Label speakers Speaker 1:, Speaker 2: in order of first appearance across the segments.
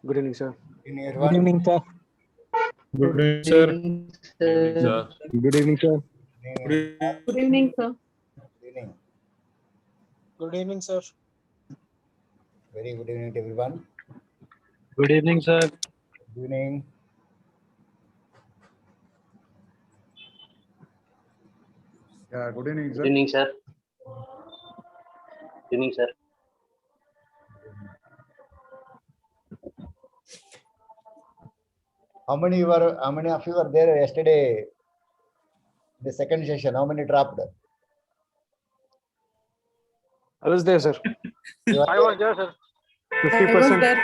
Speaker 1: Good evening, sir.
Speaker 2: Good
Speaker 3: Good evening, sir.
Speaker 4: Good evening, sir.
Speaker 5: Good evening, sir.
Speaker 1: Good evening, sir.
Speaker 6: Good evening, sir.
Speaker 2: Good evening.
Speaker 3: Good evening, sir.
Speaker 2: Very good evening to everyone.
Speaker 1: Good evening, sir.
Speaker 2: Good evening.
Speaker 7: Yeah, good evening,
Speaker 5: Good
Speaker 7: sir.
Speaker 5: evening, sir. Good evening, sir.
Speaker 2: How many of you were there yesterday? The second session, how many dropped?
Speaker 1: I was there, sir.
Speaker 2: You were
Speaker 1: I was there, sir.
Speaker 6: I was
Speaker 1: 50%.
Speaker 6: there.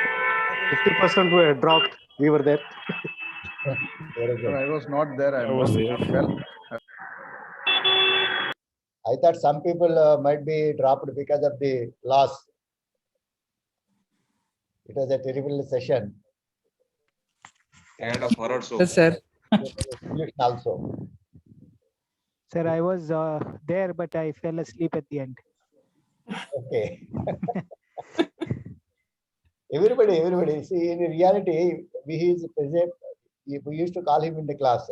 Speaker 1: 50% were dropped. We were there.
Speaker 2: Very good.
Speaker 7: No, I was not there. I
Speaker 4: was
Speaker 7: was
Speaker 4: there.
Speaker 7: not well.
Speaker 2: I thought some people might be dropped because of the loss. It was a terrible session.
Speaker 8: Had a horror show.
Speaker 6: Yes, sir.
Speaker 2: Solution also.
Speaker 3: Sir, I was there, but I fell asleep at the end.
Speaker 2: Okay. Everybody. See, in reality, we used to call him in the class,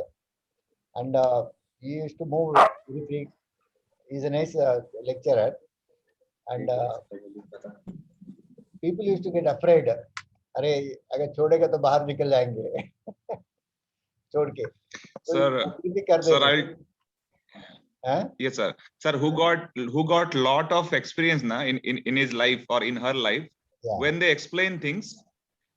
Speaker 2: and he used to move very free. He's a nice lecturer, and people used to get afraid. अरे अगर छोड़ेगा तो बाहर निकल जाएंगे छोड़ के
Speaker 8: Sir, yes, sir. Sir, who got lot of experience in his life or in her life.
Speaker 2: Yeah.
Speaker 8: When they explain things,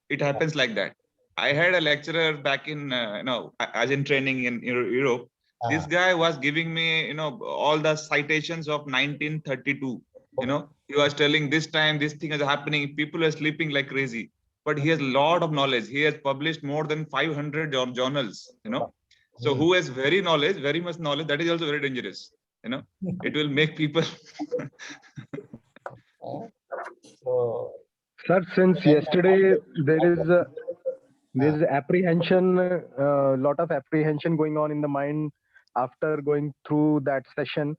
Speaker 8: it happens like that. I had a lecturer back in as in training in Europe. This guy was giving me all the citations of 1932. He was telling this time this thing is happening. People are sleeping like crazy. But he has a lot of knowledge. He has published more than 500 journals. So who has very much knowledge, that is also very dangerous. It will make people.
Speaker 2: So,
Speaker 1: Sir, since yesterday there's apprehension, lot of apprehension going on in the mind after going through that session,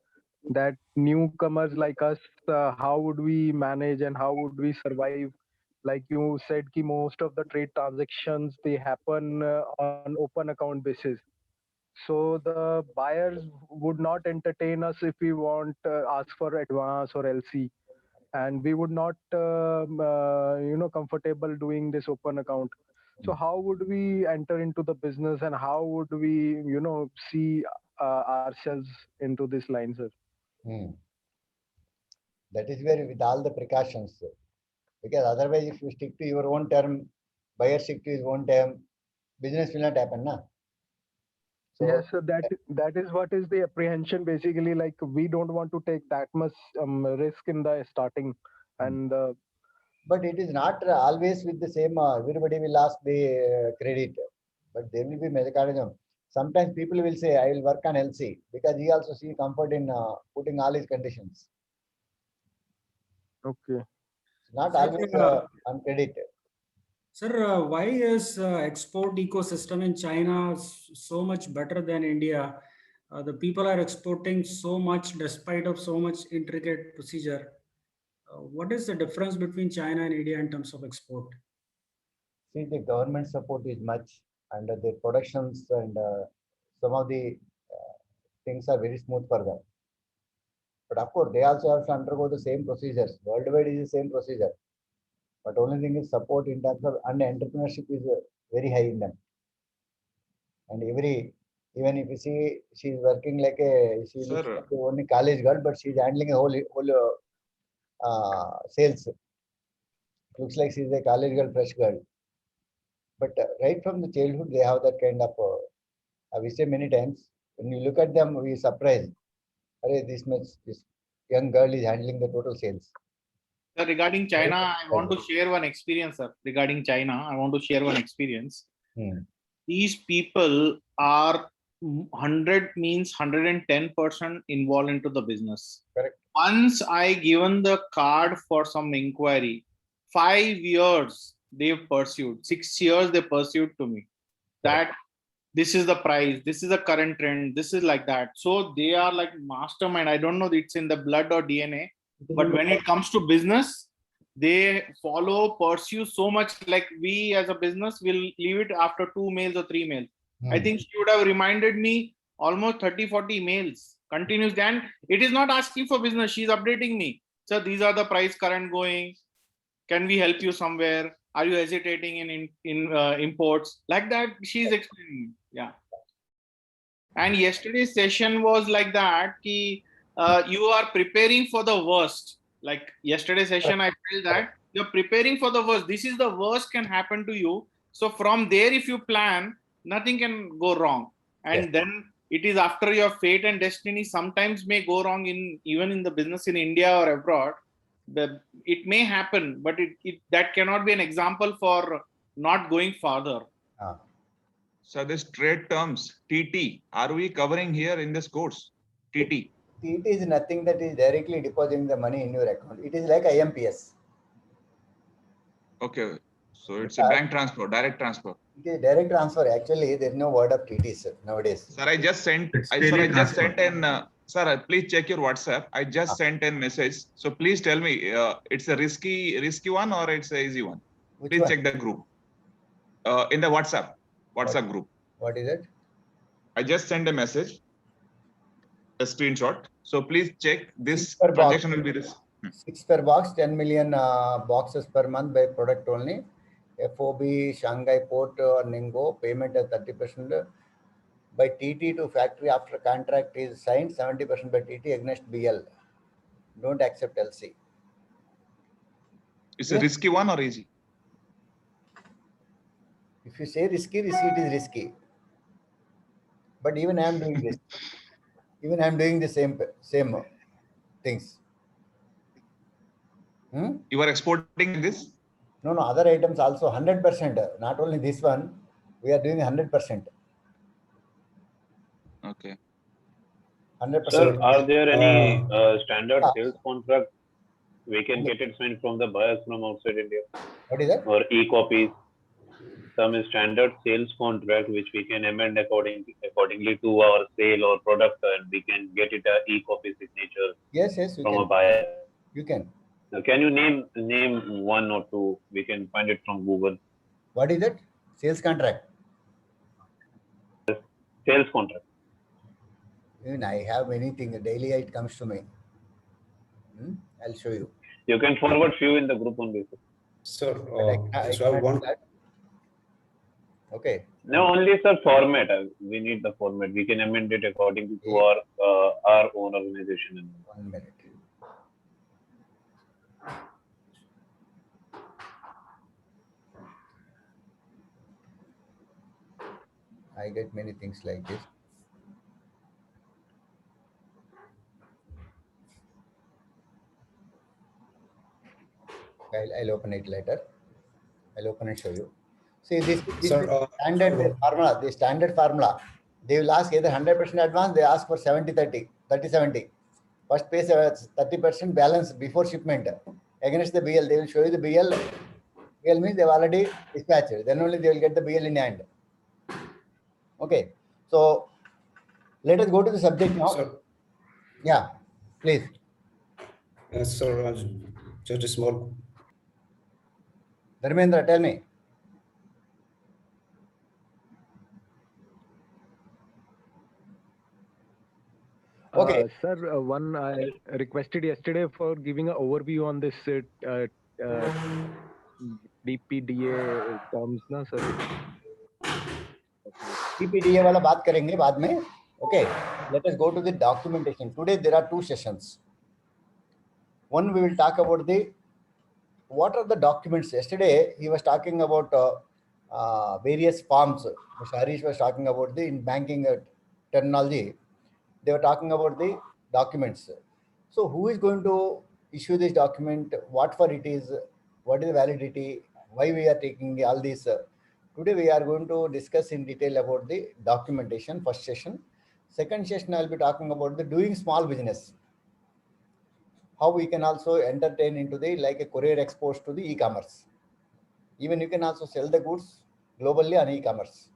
Speaker 1: that newcomers like us, how would we manage and how would we survive? Like you said, ki most of the trade transactions, they happen on open account basis. So the buyers would not entertain us if we want ask for advance or LC, and we would not comfortable doing this open account. So how would we enter into the business and how would we see ourselves into this line, sir?
Speaker 2: that is where with all the precautions, because otherwise if you stick to your own term, buyer stick to his own term, business will not happen, na? So,
Speaker 1: Yes, so that is what is the apprehension basically. Like we don't want to take that much risk in the starting, and
Speaker 2: but it is not always with the same. Everybody will ask the credit, but there will be mechanism. Sometimes people will say, "I will work on LC," because he also see comfort in putting all his conditions.
Speaker 1: okay.
Speaker 2: Not always on credit.
Speaker 9: Sir, why is export ecosystem in China so much better than India? The people are exporting so much despite of so much intricate procedure. What is the difference between China and India in terms of export?
Speaker 2: See, the government support is much, and the productions and some of the things are very smooth for them. But of course, they also have to undergo the same procedures. Worldwide is the same procedure. But only thing is support in terms of, and entrepreneurship is very high in them. And even if you see, she's working like she looks like only college girl, but she's handling a whole sales. Looks like she's a college girl, fresh girl. But right from the childhood, they have that kind of, we say many times, when you look at them, we surprised. This young girl is handling the total sales.
Speaker 10: Sir, regarding China, I want to share one experience, sir. Regarding China, I want to share one experience. These people are 100 means 110% involved into the business.
Speaker 2: Correct.
Speaker 10: Once I given the card for some inquiry, 5 years they've pursued, 6 years they pursued to me that this is the price, this is the current trend, this is like that. So they are like mastermind. I don't know if it's in the blood or DNA, but when it comes to business, they pursue so much. Like we as a business will leave it after 2 mails or 3 mails. I think she would have reminded me almost 30-40 mails continuous. Then it is not asking for business. She's updating me. So these are the price current going. Can we help you somewhere? Are you hesitating in imports? Like that, she's explaining. Yeah. And yesterday's session was like that. You are preparing for the worst. Like yesterday's session, I felt that you're preparing for the worst. This is the worst can happen to you. So from there, if you plan, nothing can go wrong. And then it is after your fate and destiny sometimes may go wrong even in the business in India or abroad. It may happen, but that cannot be an example for not going further.
Speaker 8: So this trade terms, TT, are we covering here in this course? TT.
Speaker 2: TT is nothing that is directly depositing the money in your account. It is like IMPS.
Speaker 8: Okay. So it's a bank transfer, direct transfer.
Speaker 2: It is direct transfer. Actually, there is no word of TT, sir, nowadays.
Speaker 8: Sir, I just sent sir, please check your WhatsApp. I just sent a message. So please tell me, it's a risky one or it's a easy one?
Speaker 2: Which
Speaker 8: Please
Speaker 2: one?
Speaker 8: check the group. In the WhatsApp group.
Speaker 2: What is it?
Speaker 8: I just sent a message, a screenshot. So please check this
Speaker 2: 6 per box.
Speaker 8: transaction will be this.
Speaker 2: 6 per box, 10 million boxes per month by product only. FOB, Shanghai Port or Ningbo, payment at 30% by TT to factory after contract is signed, 70% by TT against BL. Don't accept LC.
Speaker 8: It's a risky one or easy?
Speaker 2: If you say risky, it is risky. But even I am doing this. Even I am doing the same things.
Speaker 8: You are exporting this?
Speaker 2: No, other items also 100%. Not only this one, we are doing 100%.
Speaker 8: Okay.
Speaker 2: 100%.
Speaker 5: Sir, are there any standard sales contract we can get it signed from the buyers from outside India?
Speaker 2: What is that?
Speaker 5: Or e-copies? Some standard sales contract which we can amend accordingly to our sale or product, and we can get it a e-copy signature.
Speaker 2: Yes, you
Speaker 5: from
Speaker 2: can.
Speaker 5: A buyer.
Speaker 2: You can.
Speaker 5: Now, can you name one or two? We can find it from Google.
Speaker 2: What is that? Sales contract.
Speaker 5: Sales contract.
Speaker 2: Even I have many things. Daily it comes to me. I'll show you.
Speaker 5: You can forward few in the group only.
Speaker 4: Sir,
Speaker 2: I
Speaker 4: so I
Speaker 2: cannot
Speaker 4: want.
Speaker 2: do that. Okay.
Speaker 5: No, only sir format. We need the format. We can amend it according to our own organization.
Speaker 2: 1 minute. I get many things like this. I'll open it later. I'll open and show you. See, this
Speaker 4: Sir,
Speaker 2: standard formula. The standard formula. They will ask either 100% advance. They ask for 70-30, 30-70. First pay 30% balance before shipment against the BL. They will show you the BL. BL means they've already dispatched. Then only they will get the BL in hand. Okay. So let us go to the subject now.
Speaker 4: sir,
Speaker 2: Yeah, please.
Speaker 4: yes, sir, just a small.
Speaker 2: Dharmendra, tell me. Okay.
Speaker 1: Sir, one I requested yesterday for giving an overview on this DPDA terms, na sir.
Speaker 2: DPDA वाला बात करेंगे बाद में. Okay. Let us go to the documentation. Today there are 2 sessions. One, we will talk about what are the documents. Yesterday he was talking about various forms. Mr. Harish was talking about in banking terminology. They were talking about the documents. So who is going to issue this document? What for it is? What is the validity? Why we are taking all these? Today we are going to discuss in detail about the documentation. First session. Second session I will be talking about the doing small business. How we can also entertain into the like a courier exports to the e-commerce. Even you can also sell the goods globally on e-commerce.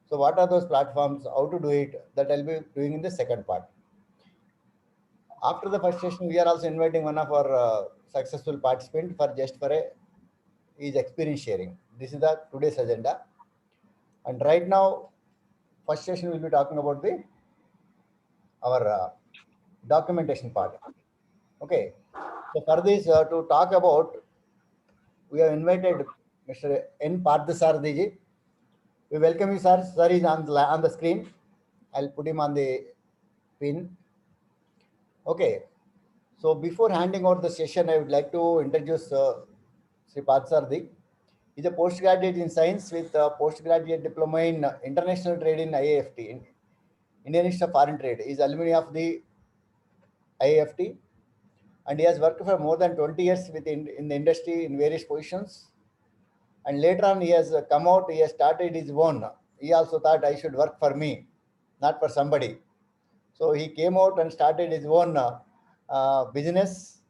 Speaker 2: So what are those platforms? How to do it? That I'll be doing in the second part. After the first session, we are also inviting one of our successful participant for his experience sharing. This is the today's agenda. And right now, first session we'll be talking about our documentation part. Okay. So for this to talk about, we have invited Mr. N. Parthasarathi. We welcome you, sir. Sir is on the screen. I'll put him on the pin. Okay. So before handing over the session, I would like to introduce Sri Parthasarathi. He's a postgraduate in science with a postgraduate diploma in international trade in IAFT, Indian Institute of Foreign Trade. He is alumni of the IAFT, and he has worked for more than 20 years in the industry in various positions. And later on, he has come out, he has started his own. He also thought I should work for me, not for somebody. So he came out and started his own business,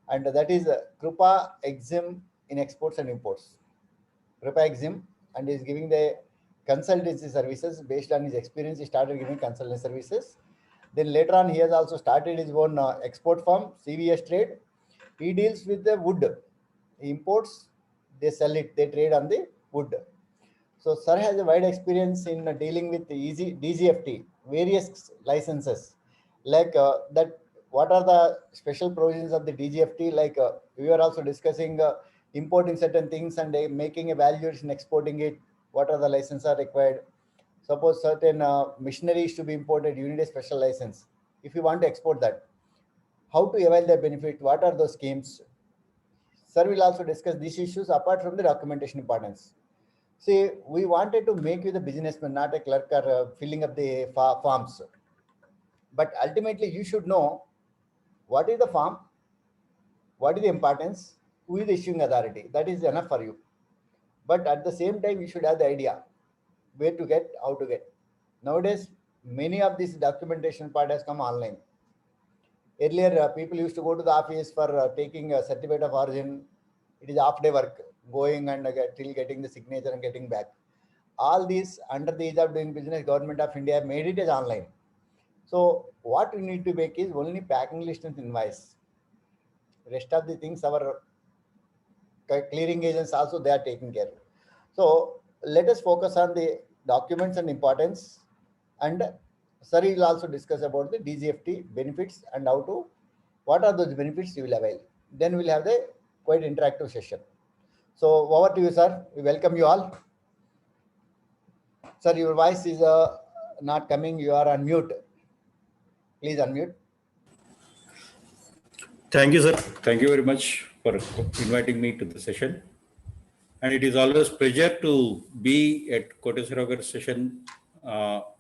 Speaker 2: and that is Krupa Exim in exports and imports. Krupa Exim, and he is giving the consultancy services based on his experience. He started giving consultancy services. Then later on, he has also started his own export firm, CVS Trade. He deals with the wood. He imports, they sell it, they trade on the wood. So sir has a wide experience in dealing with DGFT, various licenses, like that. What are the special provisions of the DGFT? Like we were also discussing importing certain things and making a valuation, exporting it. What are the licenses are required? Suppose certain machineries to be imported, you need a special license. If you want to export that, how to avail the benefit? What are those schemes? Sir will also discuss these issues apart from the documentation importance. See, we wanted to make you the businessman, not a clerk or filling up the forms. But ultimately, you should know what is the form, what is the importance, who is the issuing authority. That is enough for you. But at the same time, you should have the idea where to get, how to get. Nowadays, many of this documentation part has come online. Earlier, people used to go to the office for taking a certificate of origin. It is half-day work, going and till getting the signature and getting back. All these under the ease of doing business, Government of India made it as online. So what we need to make is only packing list and invoice. Rest of the things, our clearing agents also, they are taking care. So let us focus on the documents and importance, and sir will also discuss about the DGFT benefits and what are those benefits you will avail. Then we'll have the quite interactive session. So over to you, sir. We welcome you all. Sir, your voice is not coming. You are on mute. Please unmute.
Speaker 11: Thank you, sir. Thank you very much for inviting me to the session. And it is always a pleasure to be at Koteswara session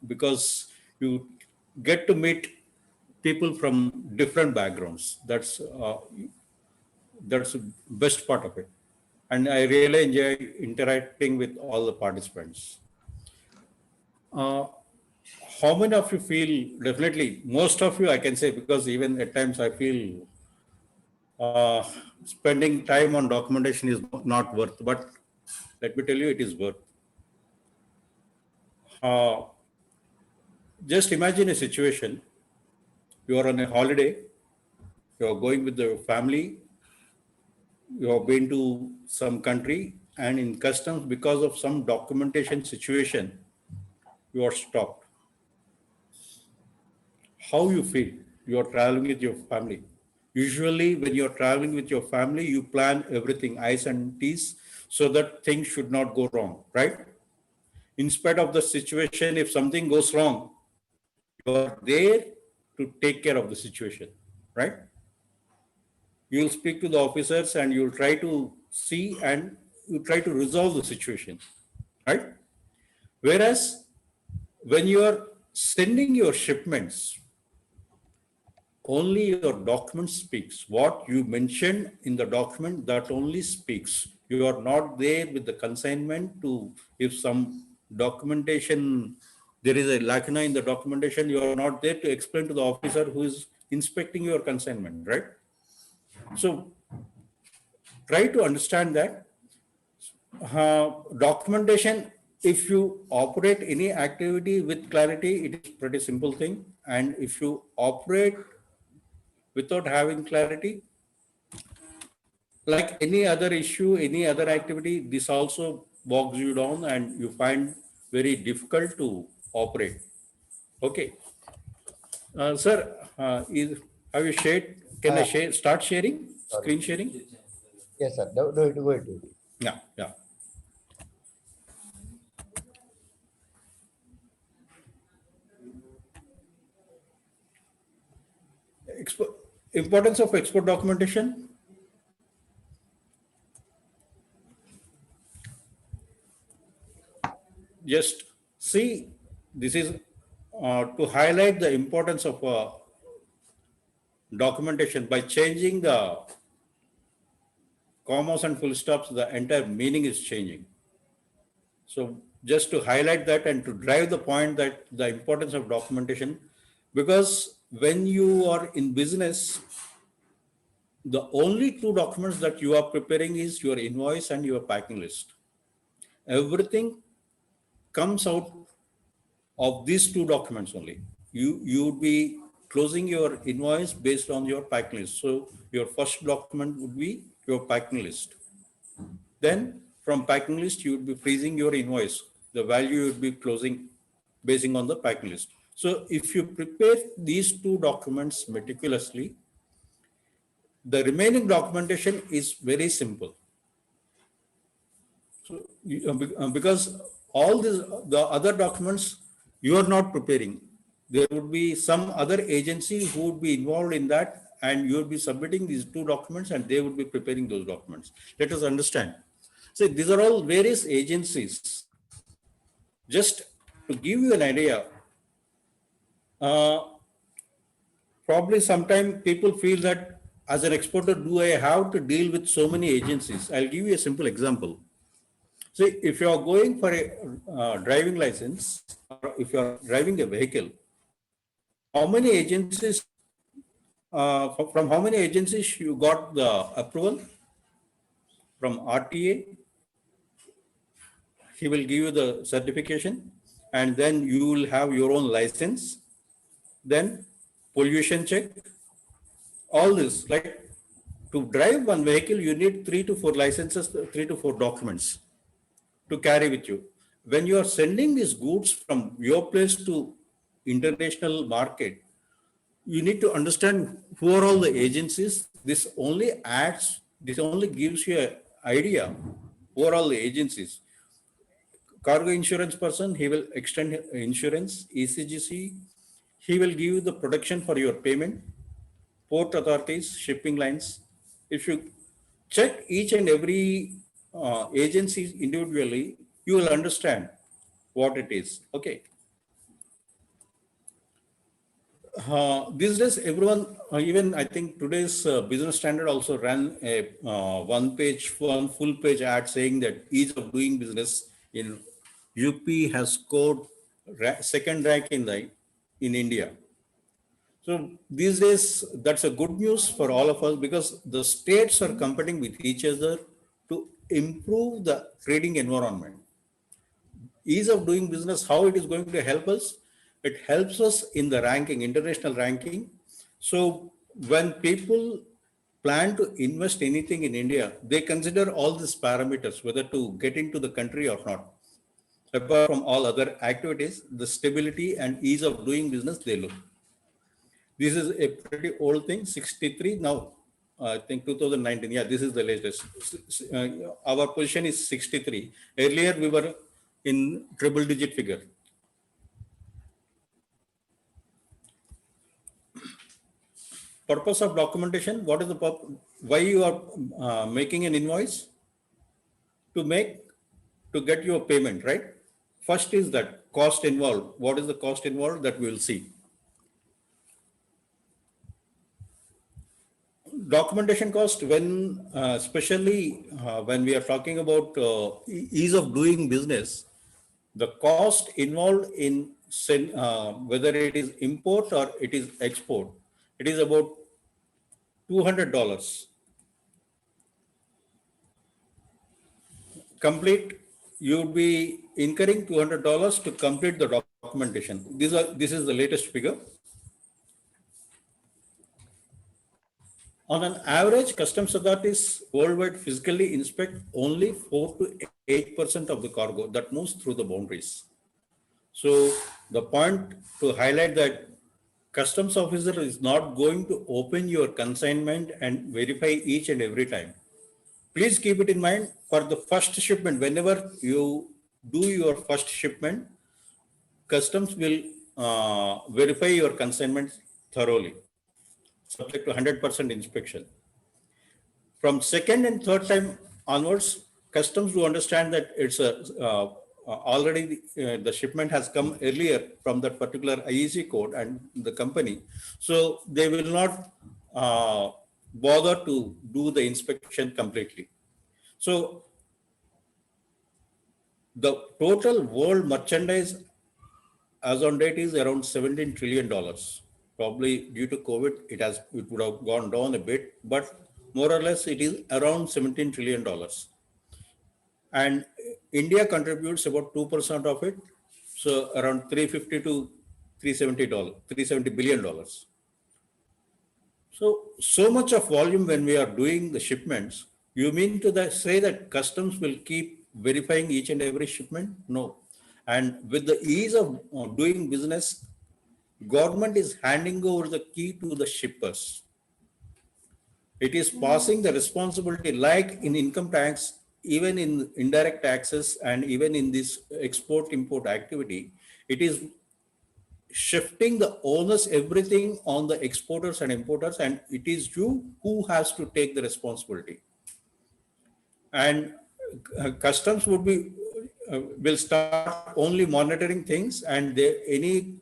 Speaker 11: because you get to meet people from different backgrounds. That's the best part of it. And I really enjoy interacting with all the participants. How many of you feel, definitely, most of you I can say, because even at times I feel spending time on documentation is not worth, but let me tell you, it is worth. Just imagine a situation, you are on a holiday, you are going with your family, you have been to some country, and in customs, because of some documentation situation, you are stopped. How you feel? You are traveling with your family. Usually when you're traveling with your family, you plan everything, I's and T's, so that things should not go wrong, right? In spite of the situation, if something goes wrong, you are there to take care of the situation, right? You'll speak to the officers and you'll try to see and you try to resolve the situation, right? Whereas when you are sending your shipments, only your document speaks. What you mentioned in the document, that only speaks. You are not there with the consignment to, if some documentation, there is a lacuna in the documentation, you are not there to explain to the officer who is inspecting your consignment, right? So try to understand that documentation, if you operate any activity with clarity, it is pretty simple thing. And if you operate without having clarity, like any other issue, any other activity, this also bogs you down and you find very difficult to operate. Okay. Sir, have you shared? Can I share? Start sharing?
Speaker 2: Sorry.
Speaker 11: Screen sharing?
Speaker 2: Yes, sir. Do it. Do it.
Speaker 11: Yeah, yeah. Importance of export documentation. Just see, this is to highlight the importance of documentation. By changing the commas and full stops, the entire meaning is changing. So just to highlight that and to drive the point that the importance of documentation, because when you are in business, the only two documents that you are preparing is your invoice and your packing list. Everything comes out of these two documents only. You would be closing your invoice based on your packing list. So your first document would be your packing list. Then from packing list, you would be freezing your invoice. The value you would be closing basing on the packing list. So if you prepare these two documents meticulously, the remaining documentation is very simple. So because all the other documents you are not preparing, there would be some other agency who would be involved in that, and you would be submitting these two documents and they would be preparing those documents. Let us understand. So these are all various agencies. Just to give you an idea, probably sometimes people feel that as an exporter, do I have to deal with so many agencies? I'll give you a simple example. So if you are going for a driving license, or if you are driving a vehicle, how many agencies, from how many agencies you got the approval? From RTA, he will give you the certification, and then you will have your own license, then pollution check, all this. Like to drive one vehicle, you need 3 to 4 licenses, 3 to 4 documents to carry with you. When you are sending these goods from your place to international market, you need to understand who are all the agencies. This only gives you an idea who are all the agencies. Cargo insurance person, he will extend insurance. ECGC, he will give you the protection for your payment. Port authorities, shipping lines. If you check each and every agency individually, you will understand what it is. Okay. These days, everyone, even I think today's Business Standard also ran a one full page ad saying that ease of doing business in UP has scored second rank in India. So these days, that's a good news for all of us, because the states are competing with each other to improve the trading environment. Ease of doing business, how it is going to help us? It helps us in the ranking, international ranking. So when people plan to invest anything in India, they consider all these parameters, whether to get into the country or not. Apart from all other activities, the stability and ease of doing business, they look. This is a pretty old thing, 63. Now, I think 2019. Yeah, this is the latest. Our position is 63. Earlier, we were in triple digit figure. Purpose of documentation. What is the purpose? Why you are making an invoice? To get your payment, right? First is that cost involved. What is the cost involved? That we will see. Documentation cost, when especially when we are talking about ease of doing business, the cost involved in whether it is import or it is export, it is about $200. Complete, you would be incurring $200 to complete the documentation. This is the latest figure. On an average, customs authorities worldwide physically inspect only 4 to 8% of the cargo that moves through the boundaries. So the point to highlight that customs officer is not going to open your consignment and verify each and every time. Please keep it in mind for the first shipment. Whenever you do your first shipment, customs will verify your consignment thoroughly, subject to 100% inspection. From second and third time onwards, customs do understand that it's already the shipment has come earlier from that particular IEC code and the company. So they will not bother to do the inspection completely. So the total world merchandise as on date is around $17 trillion. Probably due to COVID, it would have gone down a bit, but more or less it is around $17 trillion. And India contributes about 2% of it. So around $350 to $370 billion. So much of volume when we are doing the shipments, you mean to say that customs will keep verifying each and every shipment? No. And with the ease of doing business, government is handing over the key to the shippers. It is passing the responsibility, like in income tax, even in indirect taxes, and even in this export-import activity, it is shifting the onus, everything on the exporters and importers, and it is you who has to take the responsibility. And customs would be will start only monitoring things, and any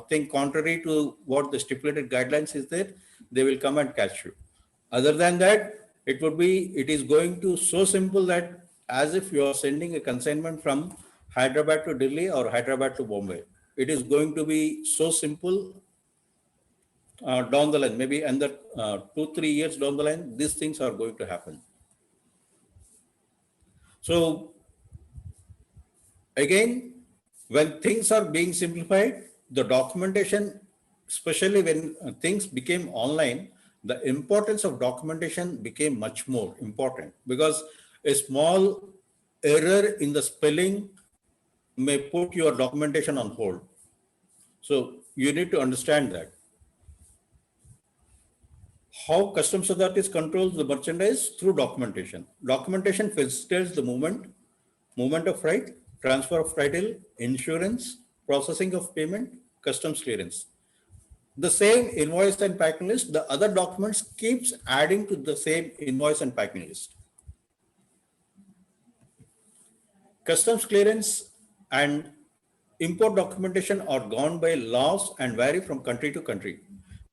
Speaker 11: thing contrary to what the stipulated guidelines is there, they will come and catch you. Other than that, it is going to so simple that as if you are sending a consignment from Hyderabad to Delhi or Hyderabad to Bombay. It is going to be so simple down the line, maybe under 2-3 years down the line, these things are going to happen. So again, when things are being simplified, the documentation, especially when things became online, the importance of documentation became much more important, because a small error in the spelling may put your documentation on hold. So you need to understand that. How customs authorities controls the merchandise? Through documentation. Documentation facilitates the movement of freight, transfer of title, insurance, processing of payment, customs clearance. The same invoice and packing list, the other documents keeps adding to the same invoice and packing list. Customs clearance and import documentation are gone by laws and vary from country to country.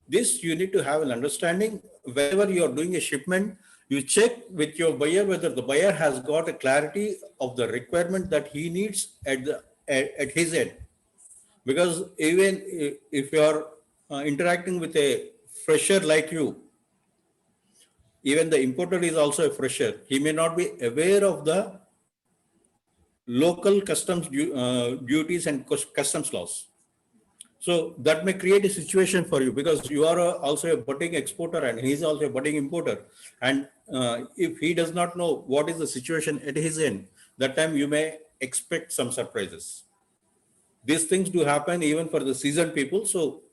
Speaker 11: This you need to have an understanding. Whenever you are doing a shipment, you check with your buyer whether the buyer has got a clarity of the requirement that he needs at his end. Because even if you are interacting with a fresher like you, even the importer is also a fresher. He may not be aware of the local customs duties and customs laws. So that may create a situation for you, because you are also a budding exporter and he is also a budding importer. And if he does not know what is the situation at his end, that time you may expect some surprises. These things do happen even for the seasoned people. So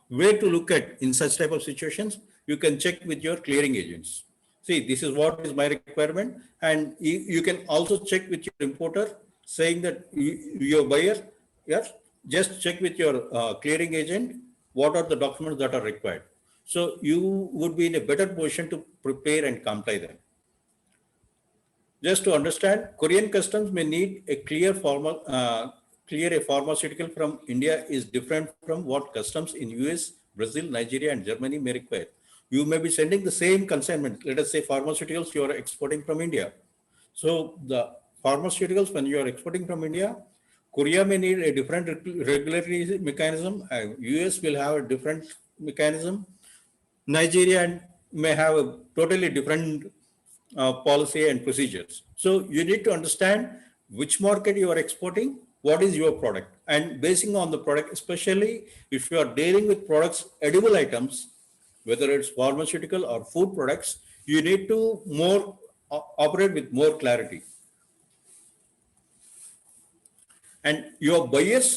Speaker 11: where to look at in such type of situations, you can check with your clearing agents. See, this is what is my requirement. And you can also check with your importer saying that your buyer, yes, just check with your clearing agent, what are the documents that are required. So you would be in a better position to prepare and comply them. Just to understand, Korean customs may need a clear a pharmaceutical from India is different from what customs in US, Brazil, Nigeria, and Germany may require. You may be sending the same consignment. Let us say pharmaceuticals you are exporting from India. So the pharmaceuticals, when you are exporting from India, Korea may need a different regulatory mechanism. US will have a different mechanism. Nigeria may have a totally different policy and procedures. So you need to understand which market you are exporting, what is your product, and basing on the product, especially if you are dealing with products, edible items, whether it's pharmaceutical or food products, you need to operate with more clarity. And your buyer's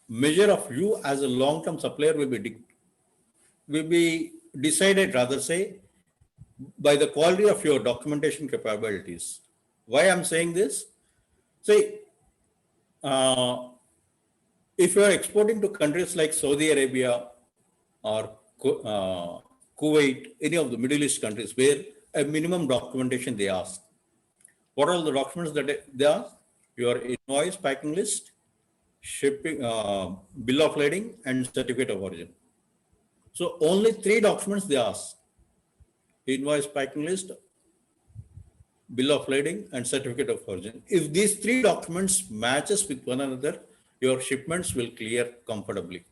Speaker 11: measure of you as a long-term supplier will be decided, rather say, by the quality of your documentation capabilities. Why I'm saying this? Say, if you are exporting to countries like Saudi Arabia or Kuwait, any of the Middle East countries where a minimum documentation they ask. What are the documents that they ask? Your invoice, packing list, shipping, bill of lading, and certificate of origin. So only 3 documents they ask: invoice, packing list, bill of lading, and certificate of origin. If these 3 documents matches with one another, your shipments will clear comfortably.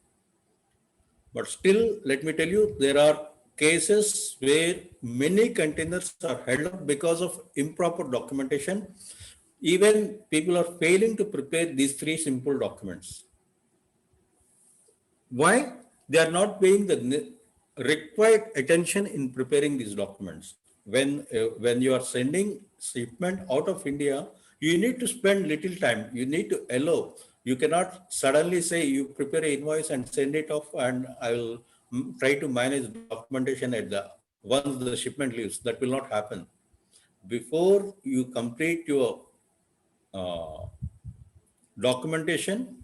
Speaker 11: But still, let me tell you, there are cases where many containers are held up because of improper documentation. Even people are failing to prepare these 3 simple documents. Why? They are not paying the required attention in preparing these documents. When you are sending shipment out of India, you need to spend little time. You need to allow. You cannot suddenly say you prepare an invoice and send it off, and I will try to manage documentation once the shipment leaves. That will not happen. Before you complete your documentation,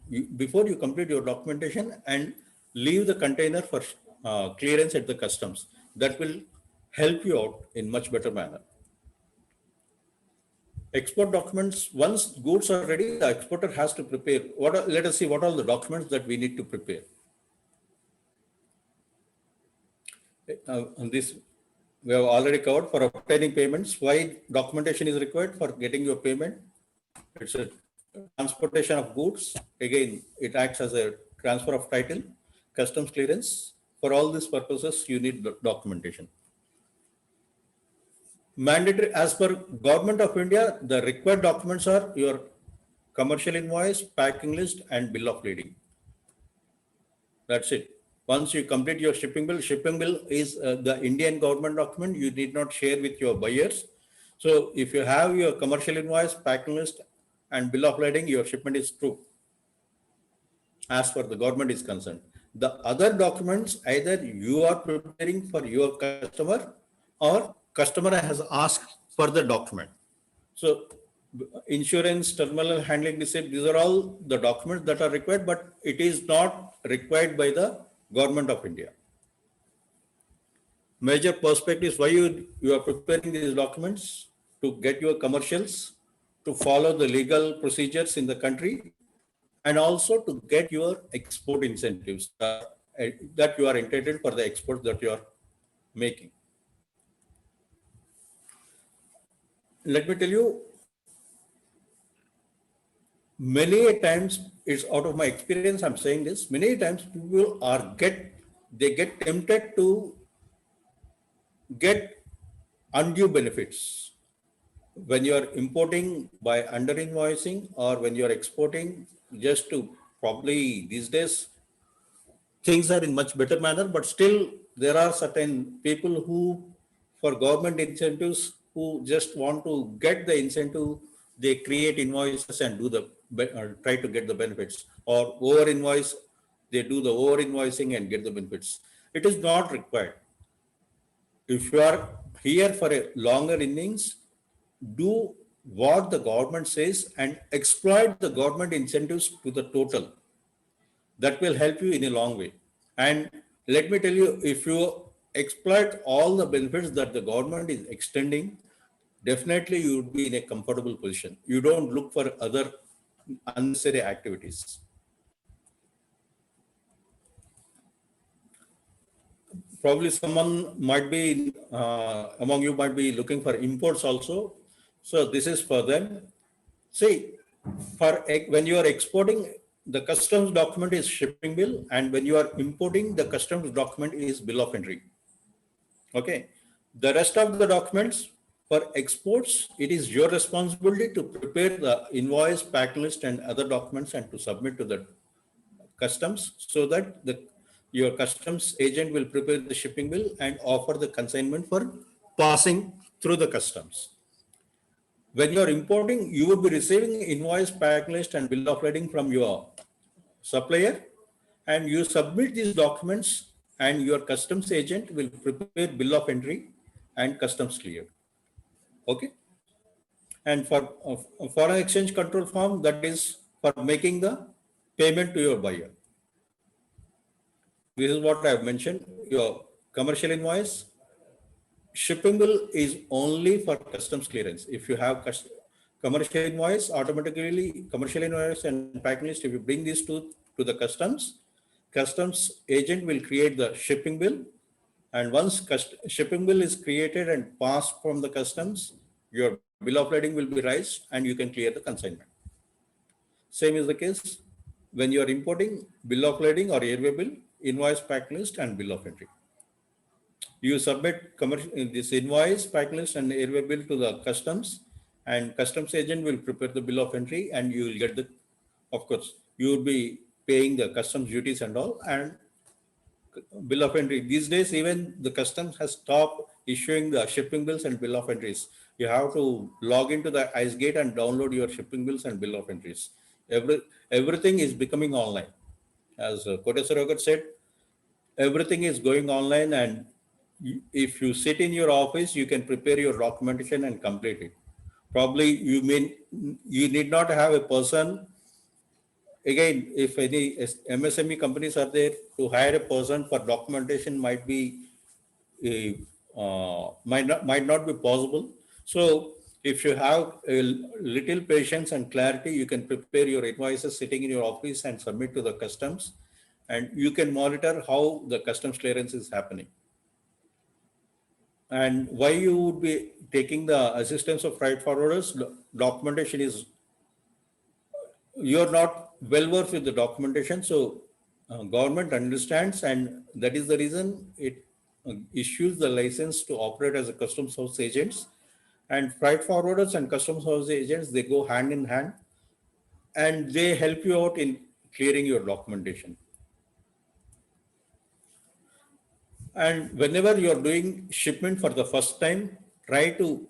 Speaker 11: and leave the container for clearance at the customs, that will help you out in much better manner. Export documents, once goods are ready, the exporter has to prepare. Let us see what are the documents that we need to prepare. On this, we have already covered. For obtaining payments, why documentation is required for getting your payment. It's a transportation of goods. Again, it acts as a transfer of title, customs clearance. For all these purposes, you need documentation. Mandatory, as per Government of India, the required documents are your commercial invoice, packing list, and bill of lading. That's it. Once you complete your shipping bill is the Indian government document. You need not share with your buyers. So if you have your commercial invoice, packing list, and bill of lading, your shipment is true as far the government is concerned. The other documents, either you are preparing for your customer or customer has asked for the document. So insurance, terminal handling receipt, these are all the documents that are required, but it is not required by the Government of India. Major perspectives why you are preparing these documents: to get your commercials, to follow the legal procedures in the country, and also to get your export incentives that you are entitled for the exports that you are making. Let me tell you, many times, it's out of my experience, I'm saying this, many times people get tempted to get undue benefits. When you are importing by under invoicing, or when you are exporting, just to probably these days, things are in much better manner, but still there are certain people who, for government incentives, who just want to get the incentive, they create invoices and try to get the benefits, or over invoice, they do the over invoicing and get the benefits. It is not required. If you are here for a longer innings, do what the government says and exploit the government incentives to the total. That will help you in a long way. And let me tell you, if you exploit all the benefits that the government is extending, definitely you would be in a comfortable position. You don't look for other unnecessary activities. Probably someone might be, among you might be looking for imports also. So this is for them. See, when you are exporting, the customs document is shipping bill, and when you are importing, the customs document is bill of entry. Okay. The rest of the documents for exports, it is your responsibility to prepare the invoice, pack list, and other documents and to submit to the customs, so that your customs agent will prepare the shipping bill and offer the consignment for passing through the customs. When you are importing, you will be receiving invoice, pack list, and bill of lading from your supplier, and you submit these documents, and your customs agent will prepare bill of entry and customs clear. Okay. And for foreign exchange control form, that is for making the payment to your buyer. This is what I have mentioned. Your commercial invoice, shipping bill is only for customs clearance. If you have commercial invoice, automatically commercial invoice and packing list, if you bring these two to the customs agent will create the shipping bill. And once shipping bill is created and passed from the customs, your bill of lading will be raised and you can clear the consignment. Same is the case when you are importing, bill of lading or airway bill, invoice, pack list, and bill of entry. You submit this invoice, pack list, and airway bill to the customs, and customs agent will prepare the bill of entry, and you will get the, of course, you will be paying the customs duties and all, and bill of entry. These days, even the customs has stopped issuing the shipping bills and bill of entries. You have to log into the IceGate and download your shipping bills and bill of entries. Everything is becoming online. As Koteswara said, everything is going online, and if you sit in your office, you can prepare your documentation and complete it. Probably you need not have a person. Again, if any MSME companies are there, to hire a person for documentation might not be possible. So if you have a little patience and clarity, you can prepare your invoices sitting in your office and submit to the customs, and you can monitor how the customs clearance is happening. And why you would be taking the assistance of freight forwarders, documentation is, you're not well versed with the documentation. So government understands, and that is the reason it issues the license to operate as a customs house agents. And freight forwarders and customs house agents, they go hand in hand, and they help you out in clearing your documentation. And whenever you're doing shipment for the first time, try to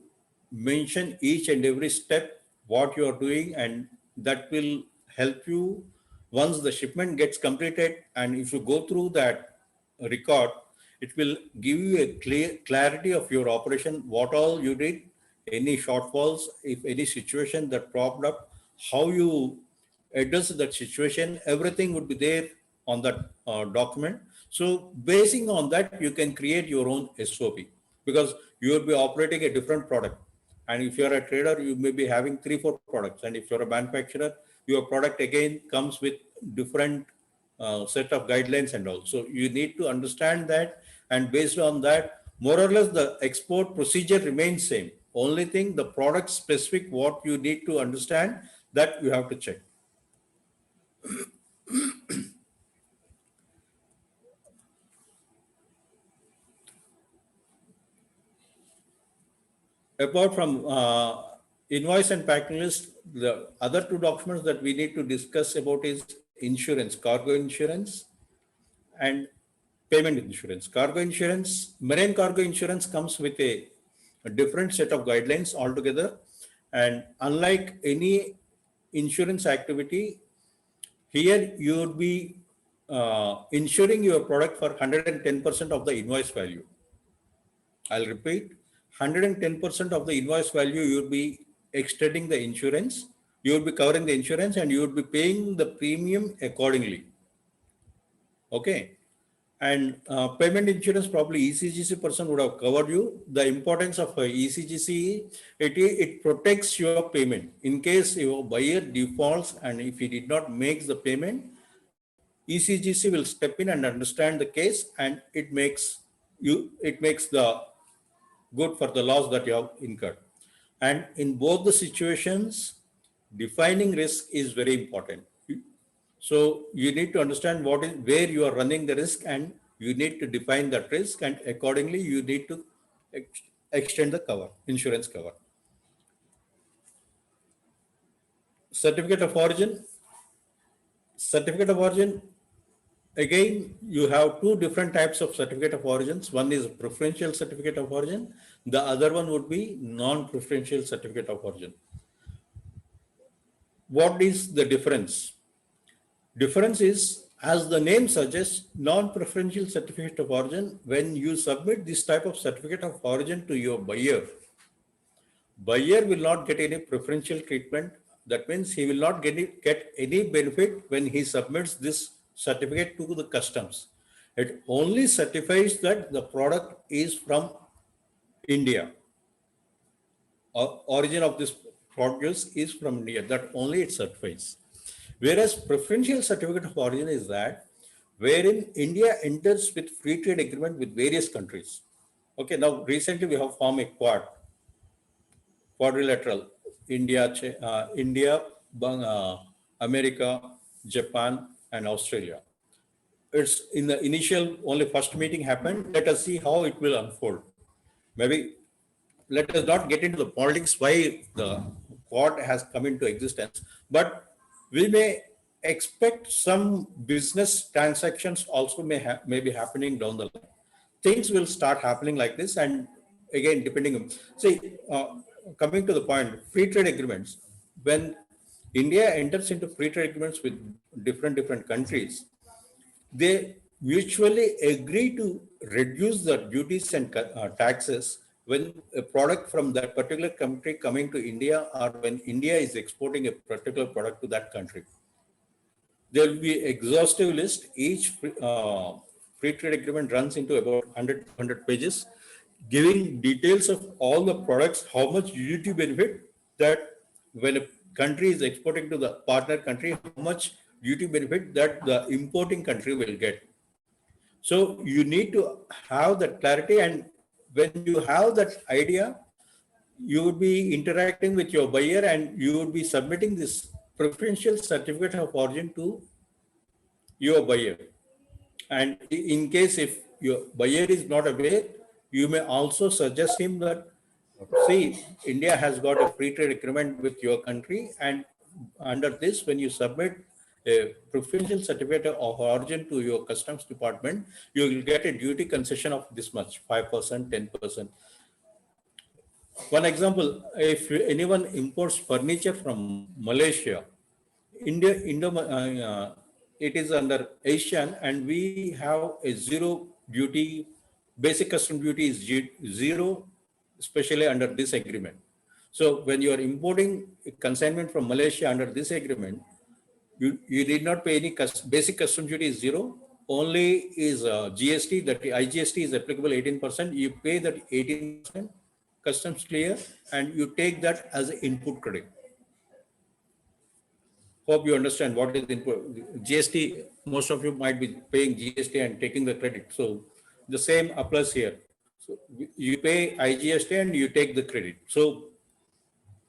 Speaker 11: mention each and every step, what you're doing, and that will help you once the shipment gets completed. And if you go through that record, it will give you a clarity of your operation, what all you did, any shortfalls, if any situation that popped up, how you address that situation, everything would be there on that document. So basing on that, you can create your own SOP, because you will be operating a different product. And if you're a trader, you may be having 3-4 products. And if you're a manufacturer, your product again comes with different set of guidelines and all. So you need to understand that, and based on that, more or less the export procedure remains same. Only thing, the product specific, what you need to understand, that you have to check. Apart from invoice and packing list, the other two documents that we need to discuss about is insurance, cargo insurance and payment insurance. Cargo insurance, marine cargo insurance comes with a different set of guidelines altogether. And unlike any insurance activity, here you would be insuring your product for 110% of the invoice value. I'll repeat, 110% of the invoice value, you will be extending the insurance, you will be covering the insurance, and you will be paying the premium accordingly. Okay. And payment insurance, probably ECGC person would have covered you. The importance of ECGC, it protects your payment. In case your buyer defaults and if he did not make the payment, ECGC will step in and understand the case, and it makes the good for the loss that you have incurred. And in both the situations, defining risk is very important. So you need to understand where you are running the risk, and you need to define that risk, and accordingly you need to extend the cover, insurance cover. Certificate of origin. Certificate of origin, again, you have two different types of certificate of origins. One is preferential certificate of origin. The other one would be non-preferential certificate of origin. What is the difference? Difference is, as the name suggests, non-preferential certificate of origin. When you submit this type of certificate of origin to your buyer will not get any preferential treatment. That means he will not get any benefit when he submits this certificate to the customs. It only certifies that the product is from India. Origin of this produce is from India. That only it certifies. Whereas preferential certificate of origin is that wherein India enters with free trade agreement with various countries. Okay, now recently we have formed a quadrilateral, India, America, Japan, and Australia. It's in the initial, only first meeting happened. Let us see how it will unfold. Maybe let us not get into the politics why the Quad has come into existence, but we may expect some business transactions also may be happening down the line. Things will start happening like this, and again, depending on, see, coming to the point, free trade agreements, when India enters into free trade agreements with different countries, they mutually agree to reduce the duties and taxes when a product from that particular country coming to India, or when India is exporting a particular product to that country. There will be exhaustive list. Each free trade agreement runs into about 100 pages, giving details of all the products, how much duty benefit that when a country is exporting to the partner country, how much duty benefit that the importing country will get. So you need to have that clarity, and when you have that idea, you would be interacting with your buyer and you would be submitting this preferential certificate of origin to your buyer. And in case if your buyer is not aware, you may also suggest him that, see, India has got a free trade agreement with your country, and under this, when you submit a preferential certificate of origin to your customs department, you will get a duty concession of this much, 5%, 10%. One example, if anyone imports furniture from Malaysia, it is under ASEAN, and we have a zero duty, basic custom duty is zero, especially under this agreement. So when you are importing a consignment from Malaysia under this agreement, you need not pay any basic custom duty is zero, only is GST, that IGST is applicable 18%. You pay that 18% customs clear, and you take that as an input credit. Hope you understand what is input. GST, most of you might be paying GST and taking the credit. So the same applies here. So you pay IGST and you take the credit. So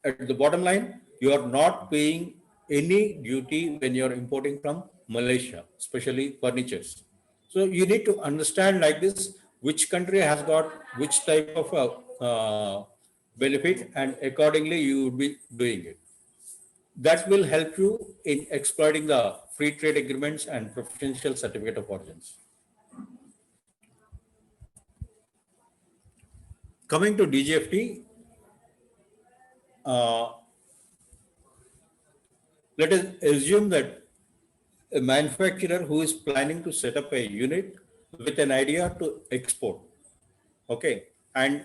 Speaker 11: at the bottom line, you are not paying any duty when you're importing from Malaysia, especially furnitures. So you need to understand like this, which country has got which type of benefit, and accordingly you would be doing it. That will help you in exploiting the free trade agreements and preferential certificate of origins. Coming to DGFT, let us assume that a manufacturer who is planning to set up a unit with an idea to export, okay, and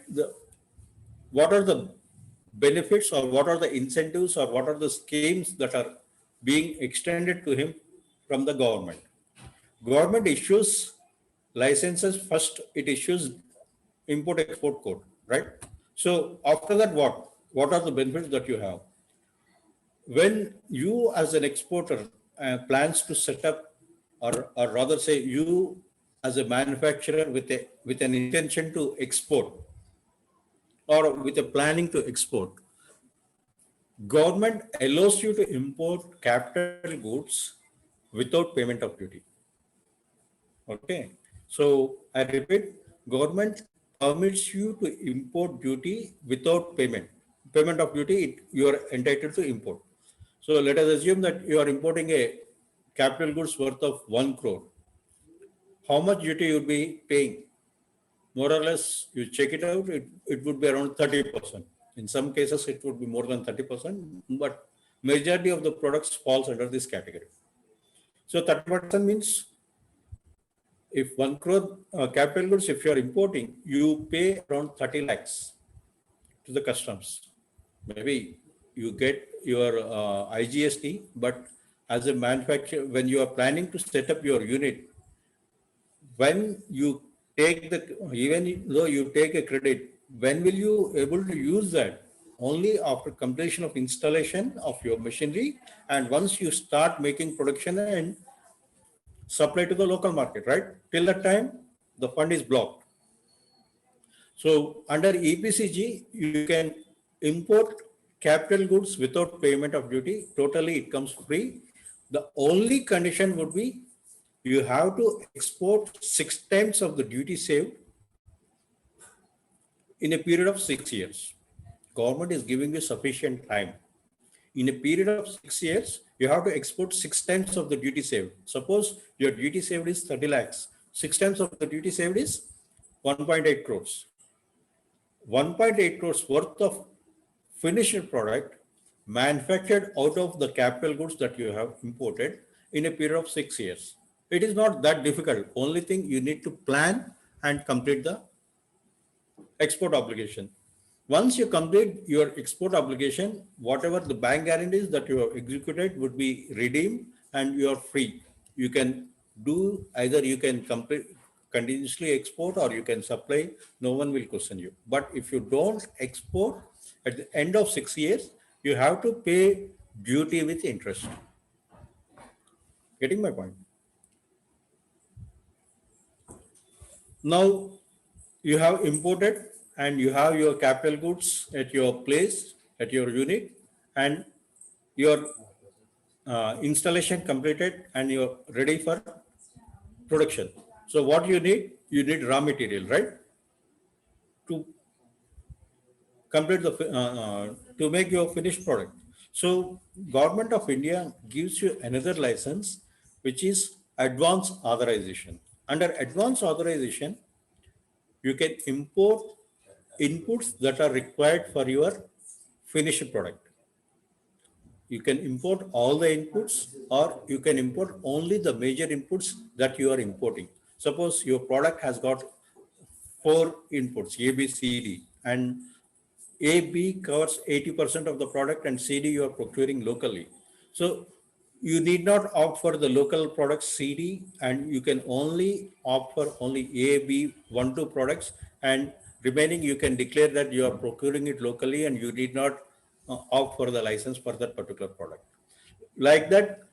Speaker 11: what are the benefits, or what are the incentives, or what are the schemes that are being extended to him from the government. Government issues licenses. First, it issues import-export code, right? So after that, what are the benefits that you have? When you as an exporter plans to set up, or rather say you as a manufacturer with an intention to export, or with a planning to export, government allows you to import capital goods without payment of duty. Okay, so I repeat, government permits you to import duty without payment of duty. You are entitled to import. So let us assume that you are importing a capital goods worth of 1 crore. how much duty you would be paying? More or less, you check it out, it would be around 30%. In some cases, it would be more than 30%, but majority of the products falls under this category. So 30% means if 1 crore capital goods, if you are importing, you pay around 30 lakhs to the customs. Maybe you get your IGST, but as a manufacturer, when you are planning to set up your unit, when you take even though you take a credit, when will you able to use that? Only after completion of installation of your machinery, and once you start making production and supply to the local market, right? Till that time, the fund is blocked. So under EPCG, you can import capital goods without payment of duty. Totally, it comes free. The only condition would be you have to export 6 times of the duty saved in a period of 6 years. Government is giving you sufficient time. In a period of 6 years, you have to export 6 times of the duty saved. Suppose your duty saved is 30 lakhs. 6 times of the duty saved is 1.8 crores. 1.8 crores worth of finished product manufactured out of the capital goods that you have imported in a period of 6 years. It is not that difficult. Only thing you need to plan and complete the export obligation. Once you complete your export obligation, whatever the bank guarantees that you have executed would be redeemed and you are free. You can do either you can continuously export or you can supply. No one will question you. But if you don't export, at the end of 6 years, you have to pay duty with interest. Getting my point? Now you have imported and you have your capital goods at your place, at your unit, and your installation completed and you're ready for production. So what you need raw material, right? To complete the, to make your finished product. So Government of India gives you another license, which is advance authorization. Under advance authorization, you can import inputs that are required for your finished product. You can import all the inputs or you can import only the major inputs that you are importing. Suppose your product has got 4 inputs, A, B, C, D, and A, B covers 80% of the product and CD you are procuring locally. So you need not opt for the local products CD, and you can only opt for only A, B, 1, 2 products, and remaining you can declare that you are procuring it locally and you need not opt for the license for that particular product. Like that,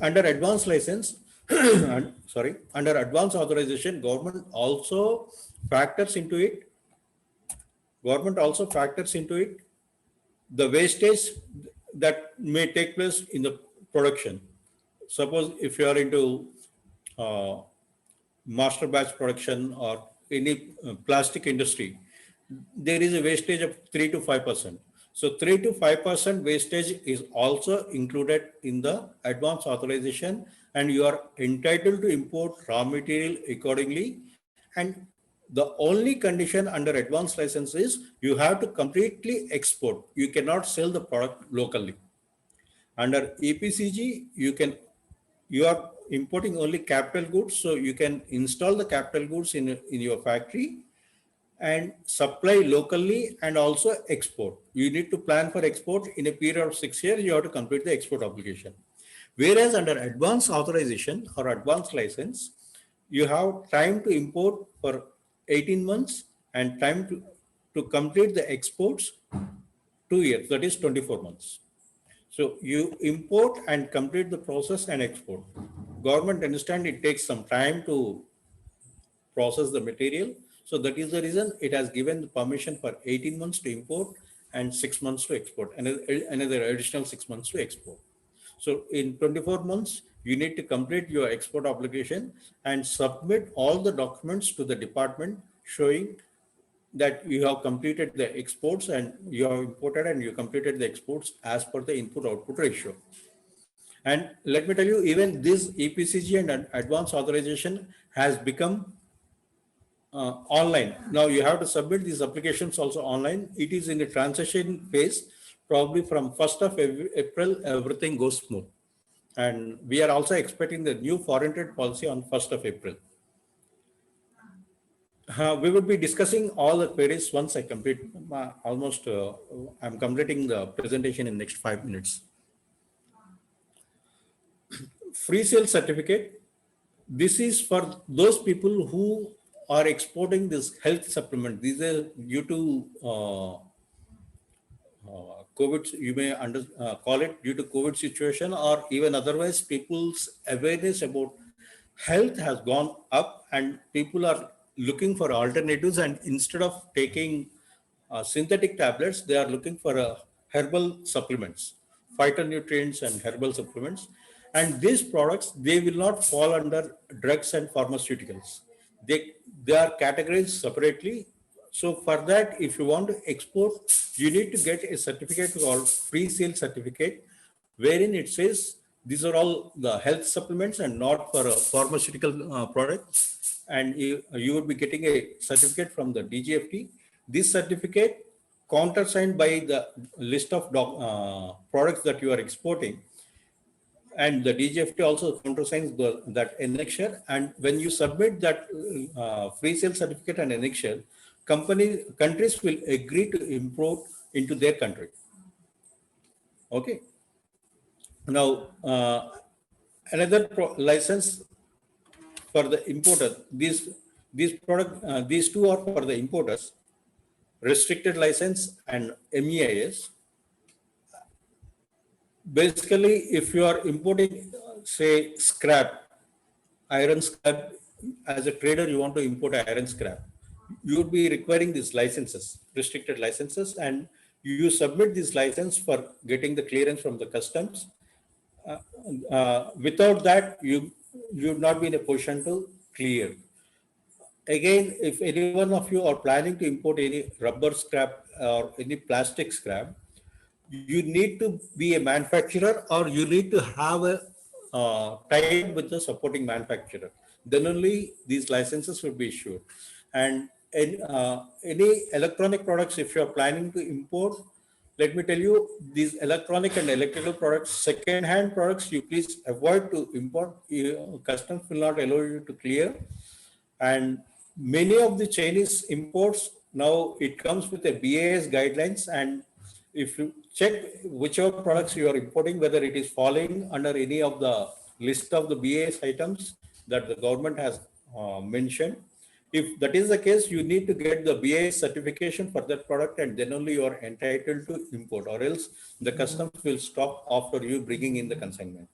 Speaker 11: under advanced license, under advanced authorization, government also factors into it the wastage that may take place in the production. Suppose if you are into master batch production or any plastic industry, there is a wastage of 3 to 5%. So 3 to 5% wastage is also included in the advance authorization, and you are entitled to import raw material accordingly. And the only condition under advance license is you have to completely export. You cannot sell the product locally. Under EPCG, you are importing only capital goods, so you can install the capital goods in your factory and supply locally and also export. You need to plan for export in a period of 6 years. You have to complete the export obligation. Whereas under advance authorization or advance license, you have time to import for 18 months and time to complete the exports 2 years, that is 24 months. So you import and complete the process and export. Government understand it takes some time to process the material. So that is the reason it has given the permission for 18 months to import and 6 months to export, and another additional 6 months to export. So in 24 months, you need to complete your export obligation and submit all the documents to the department showing that you have completed the exports and you have imported and you completed the exports as per the input output ratio. And let me tell you, even this EPCG and advanced authorization has become online. Now you have to submit these applications also online. It is in the transition phase. Probably from 1st of April, everything goes smooth. And we are also expecting the new foreign trade policy on 1st of April. We will be discussing all the queries once I complete I'm completing the presentation in next 5 minutes. Free sale certificate. This is for those people who are exporting this health supplement. These are due to COVID, you may call it due to COVID situation, or even otherwise people's awareness about health has gone up and people are looking for alternatives, and instead of taking synthetic tablets, they are looking for herbal supplements, phytonutrients and herbal supplements. And these products, they will not fall under drugs and pharmaceuticals. They are categorized separately. So for that, if you want to export, you need to get a certificate called free sale certificate, wherein it says these are all the health supplements and not for a pharmaceutical product. And you would be getting a certificate from the DGFT. This certificate countersigned by the list of products that you are exporting. And the DGFT also countersigns that annexure. And when you submit that free sale certificate and annexure, countries will agree to import into their country. Okay. Now, another license for the importer. These two are for the importers: restricted license and MEIS. Basically, if you are importing, say, scrap, iron scrap, as a trader, you want to import iron scrap, you would be requiring these licenses, restricted licenses, and you submit this license for getting the clearance from the customs. Without that, you would not be in a position to clear. Again, if any one of you are planning to import any rubber scrap or any plastic scrap, you need to be a manufacturer, or you need to have a tie-in with the supporting manufacturer. Then only these licenses will be issued. And any electronic products, if you are planning to import, let me tell you, these electronic and electrical products, second-hand products, you please avoid to import. Customs will not allow you to clear. And many of the Chinese imports, now it comes with a BIS guidelines, and if you check whichever products you are importing, whether it is falling under any of the list of the BIS items that the government has mentioned. If that is the case, you need to get the BIS certification for that product, and then only you are entitled to import, or else the customs will stop after you bringing in the consignment.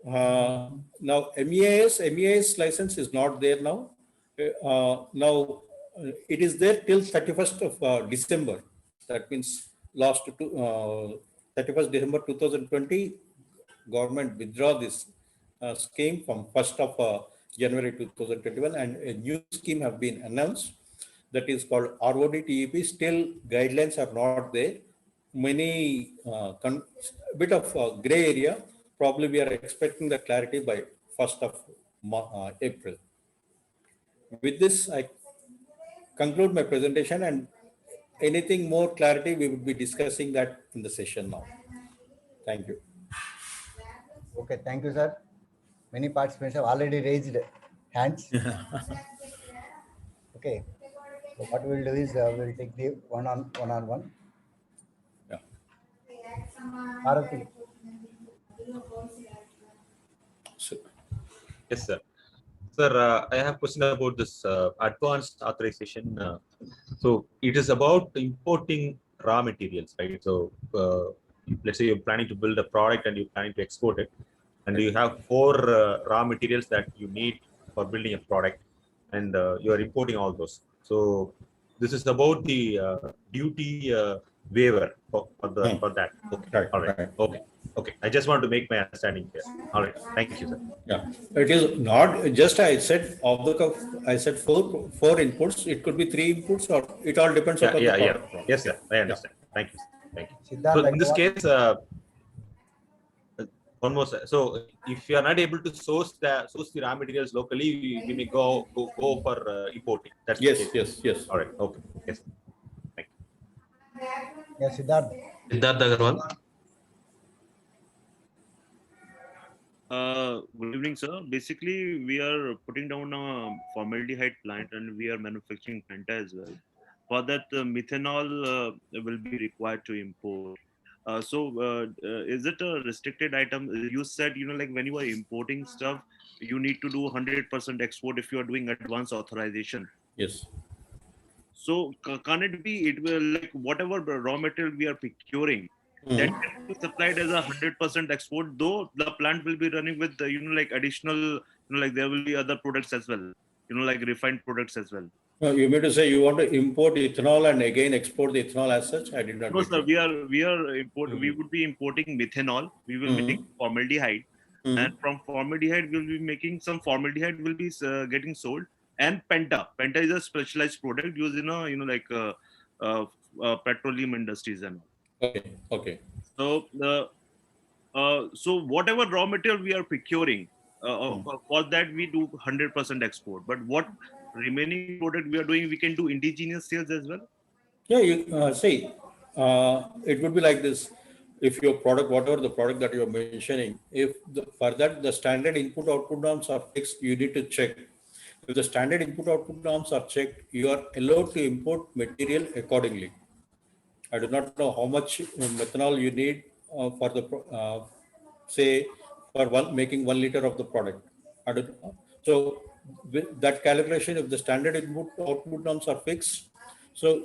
Speaker 11: Now, MEIS license is not there now. Now, it is there till 31st of December. That means last 31st December 2020, government withdraw this scheme from 1st of January 2021, and a new scheme have been announced that is called RODTEP. Still, guidelines are not there. Many bit of gray area. Probably we are expecting the clarity by 1st of April. With this, I conclude my presentation, and anything more clarity, we will be discussing that in the session now. Thank you.
Speaker 2: Okay, thank you, sir. Many participants have already raised hands. Okay, so what we'll do is we'll take the one-on-one.
Speaker 11: Yeah.
Speaker 2: Bharati.
Speaker 12: Yes, sir. Sir, I have a question about this advanced authorization. So it is about importing raw materials, right? So let's say you're planning to build a product and you're planning to export it, and you have 4 raw materials that you need for building a product, and you are importing all those. So this is about the duty waiver for that. Okay.
Speaker 11: Right.
Speaker 12: All right.
Speaker 11: Right.
Speaker 12: Okay. Okay. I just want to make my understanding clear. All right. Thank you, sir.
Speaker 11: Yeah. It is not just, I said off the cuff, I said four inputs. It could be 3 inputs, or it all depends upon the product.
Speaker 12: Yes, sir. I understand. Thank you. Thank you.
Speaker 2: Siddharth,
Speaker 12: So in this case, one more. So if you are not able to source the raw materials locally, we may go for importing. That's the
Speaker 11: Yes,
Speaker 12: case.
Speaker 11: yes.
Speaker 12: All right. Okay. Yes. Thank you.
Speaker 2: Yes, Siddharth.
Speaker 13: Siddharth Agarwal.
Speaker 14: Good evening, sir. Basically, we are putting down a formaldehyde plant and we are manufacturing Penta as well. For that, methanol will be required to import. Is it a restricted item? You said, like when you are importing stuff, you need to do 100% export if you are doing advance authorization.
Speaker 11: Yes.
Speaker 14: So can it be, it will like whatever raw material we are procuring, that can be supplied as 100% export, though the plant will be running with, like additional, like there will be other products as well, like refined products as well.
Speaker 11: No, you mean to say you want to import ethanol and again export the ethanol as such? I did not.
Speaker 14: No, sir, we would be importing methanol. We will make formaldehyde, and from formaldehyde we'll be making some formaldehyde will be getting sold, and Penta. Penta is a specialized product used in petroleum industries and all.
Speaker 11: Okay. Okay.
Speaker 14: So whatever raw material we are procuring, for that we do 100% export. But what remaining product we are doing, we can do indigenous sales as well.
Speaker 11: Yeah, you see, it would be like this. If your product, whatever the product that you're mentioning, if for that the standard input output norms are fixed, you need to check. If the standard input output norms are checked, you are allowed to import material accordingly. I do not know how much methanol you need for the say for making 1 liter of the product. I don't know. So with that calculation, if the standard input output norms are fixed, so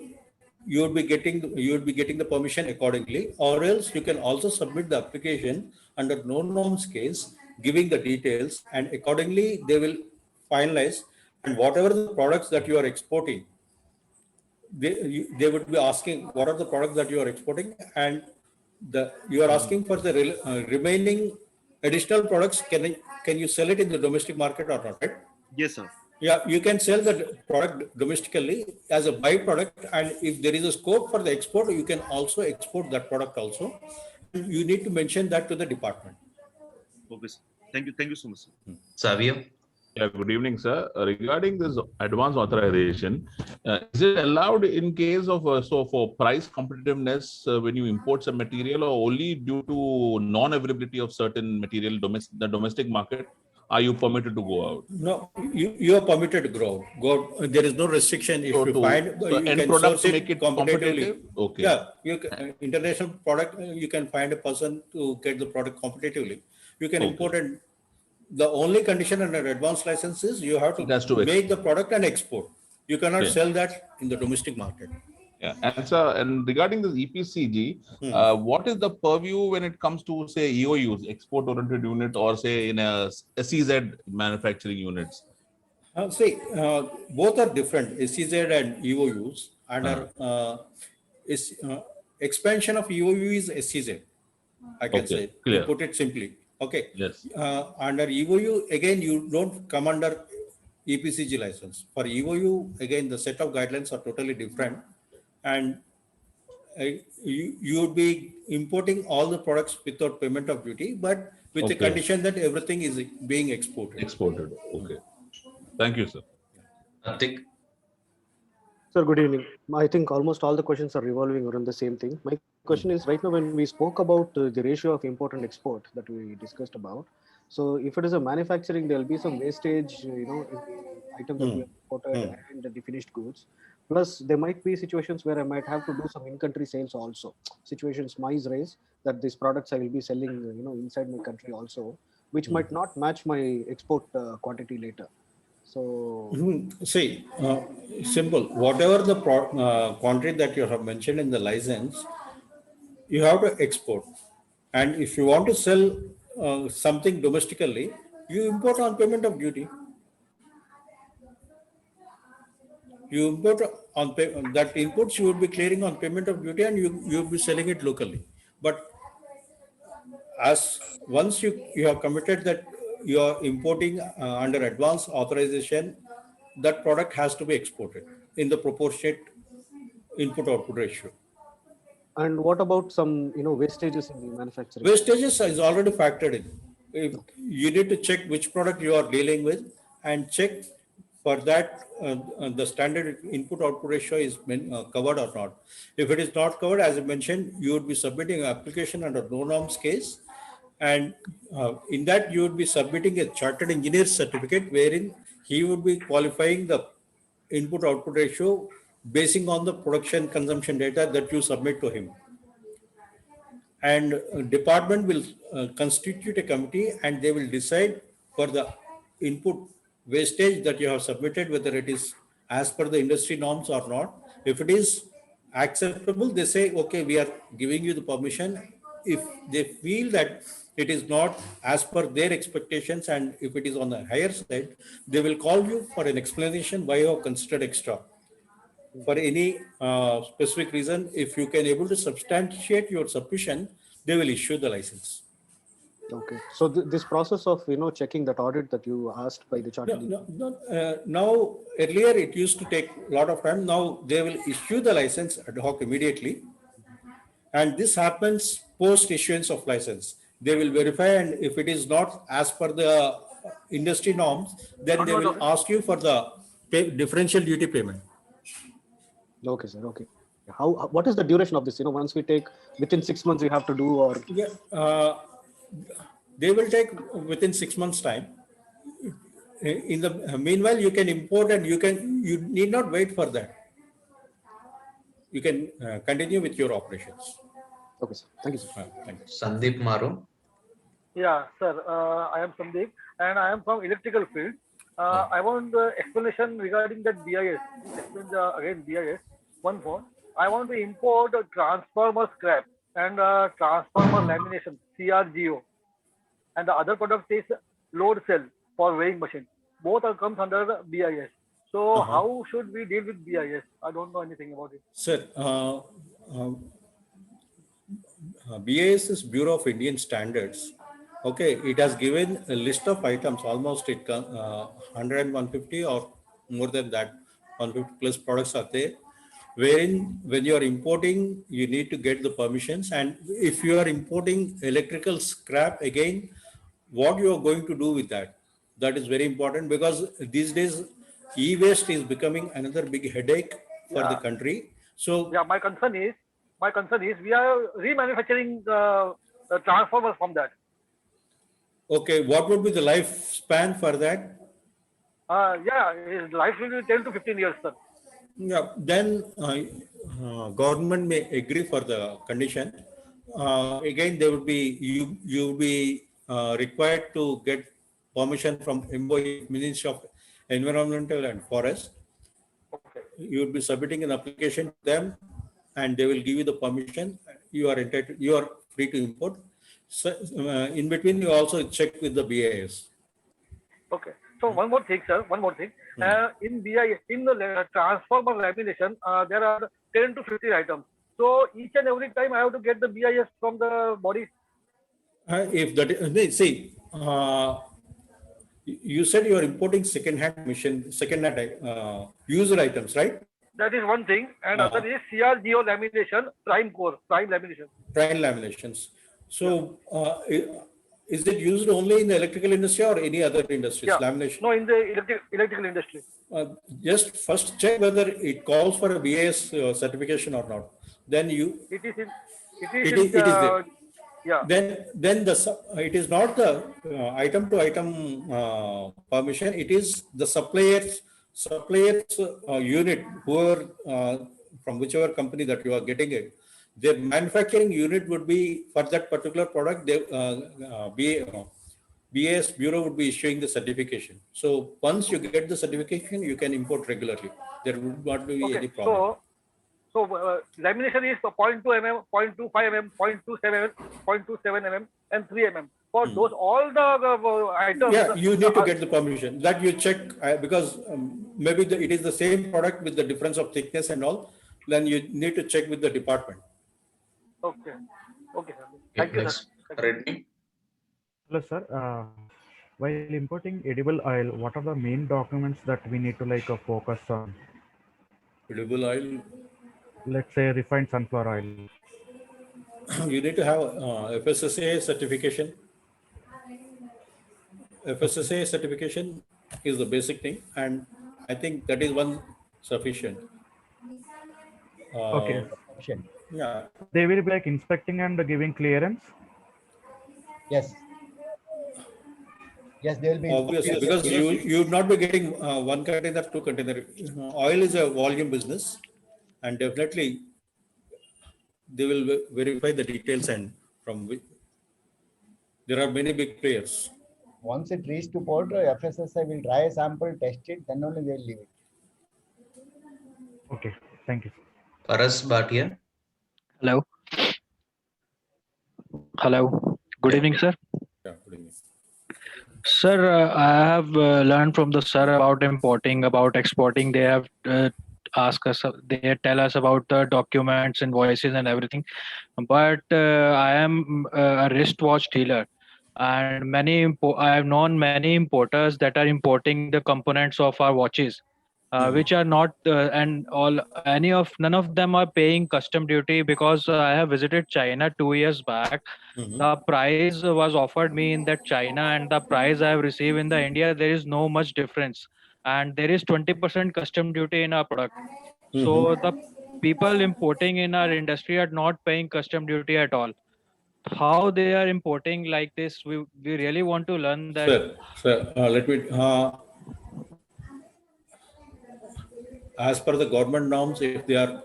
Speaker 11: you would be getting the permission accordingly, or else you can also submit the application under no norms case, giving the details, and accordingly they will finalize. And whatever the products that you are exporting, they would be asking what are the products that you are exporting, and you are asking for the remaining additional products. Can you sell it in the domestic market or not? Right?
Speaker 14: Yes, sir.
Speaker 11: Yeah, you can sell the product domestically as a byproduct, and if there is a scope for the export, you can also export that product also. You need to mention that to the department.
Speaker 14: Okay, sir. Thank you so much, sir.
Speaker 13: Savio.
Speaker 15: Yeah, good evening, sir. Regarding this advance authorization, is it allowed in case of for price competitiveness when you import some material, or only due to non-availability of certain material the domestic market? Are you permitted to go out?
Speaker 11: No, you are permitted to go out. There is no restriction. If you find you
Speaker 15: end
Speaker 11: can
Speaker 15: product
Speaker 11: source
Speaker 15: to
Speaker 11: it
Speaker 15: make it
Speaker 11: competitively.
Speaker 15: competitive. Okay.
Speaker 11: Yeah, you can, international product. You can find a person to get the product competitively. You can import it. The only condition under advance license is you have to make the product and export. You cannot sell that in the domestic market.
Speaker 15: Yeah, and regarding this EPCG, what is the purview when it comes to say EOUs, export-oriented unit, or say in a SEZ manufacturing units?
Speaker 11: Both are different. SEZ and EOUs, and expansion of EOU is SEZ. I can say, to put it simply. Okay.
Speaker 15: Yes.
Speaker 11: Under EOU, again, you don't come under EPCG license. For EOU, again, the set of guidelines are totally different. And you would be importing all the products without payment of duty, but with the condition that everything is being exported.
Speaker 15: Exported. Okay. Thank you, sir.
Speaker 16: Sir, good evening. I think almost all the questions are revolving around the same thing. My question is, right now when we spoke about the ratio of import and export that we discussed about, so if it is a manufacturing, there will be some wastage, in the item that we imported and the finished goods. Plus, there might be situations where I might have to do some in-country sales also. Situations might raise that these products I will be selling, inside my country also, which might not match my export quantity later. So,
Speaker 11: simple. Whatever the quantity that you have mentioned in the license, you have to export. And if you want to sell something domestically, you import on payment of duty. You import on that inputs you would be clearing on payment of duty, and you will be selling it locally. But as once you have committed that you are importing under advance authorization, that product has to be exported in the proportionate input output ratio.
Speaker 16: And what about some, wastages in the manufacturing?
Speaker 11: Wastages is already factored in. If you need to check which product you are dealing with and check for that the standard input output ratio is covered or not. If it is not covered, as I mentioned, you would be submitting an application under no norms case, and in that you would be submitting a chartered engineer certificate wherein he would be qualifying the input output ratio basing on the production consumption data that you submit to him. And department will constitute a committee and they will decide for the input wastage that you have submitted, whether it is as per the industry norms or not. If it is acceptable, they say, okay, we are giving you the permission. If they feel that it is not as per their expectations and if it is on the higher side, they will call you for an explanation why you have considered extra. For any specific reason, if you can able to substantiate your submission, they will issue the license.
Speaker 16: Okay. So this process of, checking that audit that you asked by the chartered.
Speaker 11: Now, earlier it used to take a lot of time. Now they will issue the license ad hoc immediately. And this happens post issuance of license. They will verify, and if it is not as per the industry norms, then they will ask you for the differential duty payment.
Speaker 16: Okay, sir. Okay. What is the duration of this? Once we take within 6 months, we have to do, or
Speaker 11: they will take within 6 months time. In the meanwhile, you can import and you need not wait for that. You can continue with your operations.
Speaker 16: Okay, sir. Thank you, sir.
Speaker 11: Thank you.
Speaker 13: Sandeep Maro.
Speaker 17: Yeah, sir. I am Sandeep and I am from electrical field. I want the explanation regarding that BIS. Explain again BIS. One more. I want to import a transformer scrap and transformer lamination, CRGO. And the other product is load cell for weighing machine. Both are comes under the BIS. So how should we deal with BIS? I don't know anything about it.
Speaker 11: Sir, BIS is Bureau of Indian Standards. Okay, it has given a list of items, almost 100, 150 or more than that, 150 plus products are there, wherein when you are importing, you need to get the permissions. And if you are importing electrical scrap, again, what you are going to do with that? That is very important, because these days, e-waste is becoming another big headache for the country. So
Speaker 17: yeah, my concern is we are remanufacturing the transformers from that.
Speaker 11: Okay, what would be the lifespan for that?
Speaker 17: Yeah, his life will be 10 to 15 years, sir.
Speaker 11: Yeah, then government may agree for the condition. Again, there would be you will be required to get permission from MOE, Ministry of Environmental and Forest.
Speaker 17: Okay.
Speaker 11: You will be submitting an application to them, and they will give you the permission. You are entitled. You are free to import. So, in between, you also check with the BIS.
Speaker 17: Okay. So one more thing, sir. One more thing. In BIS, in the transformer lamination, there are 10 to 15 items. So each and every time I have to get the BIS from the body.
Speaker 11: If that see, you said you are importing second-hand user items, right?
Speaker 17: That is one thing, and other is CRGO lamination, prime lamination.
Speaker 11: Prime laminations. So, is it used only in the electrical industry or any other industries?
Speaker 17: Yeah.
Speaker 11: Lamination?
Speaker 17: No, in the electrical industry.
Speaker 11: Just first check whether it calls for a BIS certification or not. Then you.
Speaker 17: It is
Speaker 11: there.
Speaker 17: Yeah.
Speaker 11: Then it is not the item to item permission. It is the supplier's unit, whoever from whichever company that you are getting it. Their manufacturing unit would be for that particular product. BIS Bureau would be issuing the certification. So once you get the certification, you can import regularly. There would not be any problem.
Speaker 17: So lamination is 0.2 mm, 0.25 mm, 0.27 mm, and 3 mm. For those all the items.
Speaker 11: Yeah, you need to get the permission. That you check because maybe it is the same product with the difference of thickness and all. Then you need to check with the department.
Speaker 17: Okay. Okay, sir. Thank you, sir.
Speaker 13: Reddy.
Speaker 18: Hello, sir. While importing edible oil, what are the main documents that we need to focus on?
Speaker 11: Edible oil.
Speaker 18: Let's say refined sunflower oil.
Speaker 11: you need to have FSSAI certification. FSSAI certification is the basic thing, and I think that is one sufficient.
Speaker 18: Okay.
Speaker 11: Yeah.
Speaker 18: They will be like inspecting and giving clearance.
Speaker 2: Yes. Yes, they will be.
Speaker 11: Obviously, because you would not be getting one container, two container. Oil is a volume business, and definitely they will verify the details, and from which there are many big players.
Speaker 2: Once it reaches to port, FSSAI will dry a sample, test it, then only they will leave it.
Speaker 18: Okay, thank you.
Speaker 13: Paras Bhatia.
Speaker 19: Hello. Hello. Good evening, sir.
Speaker 11: Yeah, good evening.
Speaker 19: Sir, I have learned from the sir about importing, about exporting. They have asked us, they tell us about the documents, invoices, and everything. But I am a wristwatch dealer, and I have known many importers that are importing the components of our watches, which are not and all none of them are paying custom duty, because I have visited China 2 years back. The price was offered me in that China and the price I have received in the India, there is no much difference, and there is 20% custom duty in our product. So the people importing in our industry are not paying custom duty at all. How they are importing like this? We really want to learn that.
Speaker 11: Sir, let me. As per the government norms, if they are,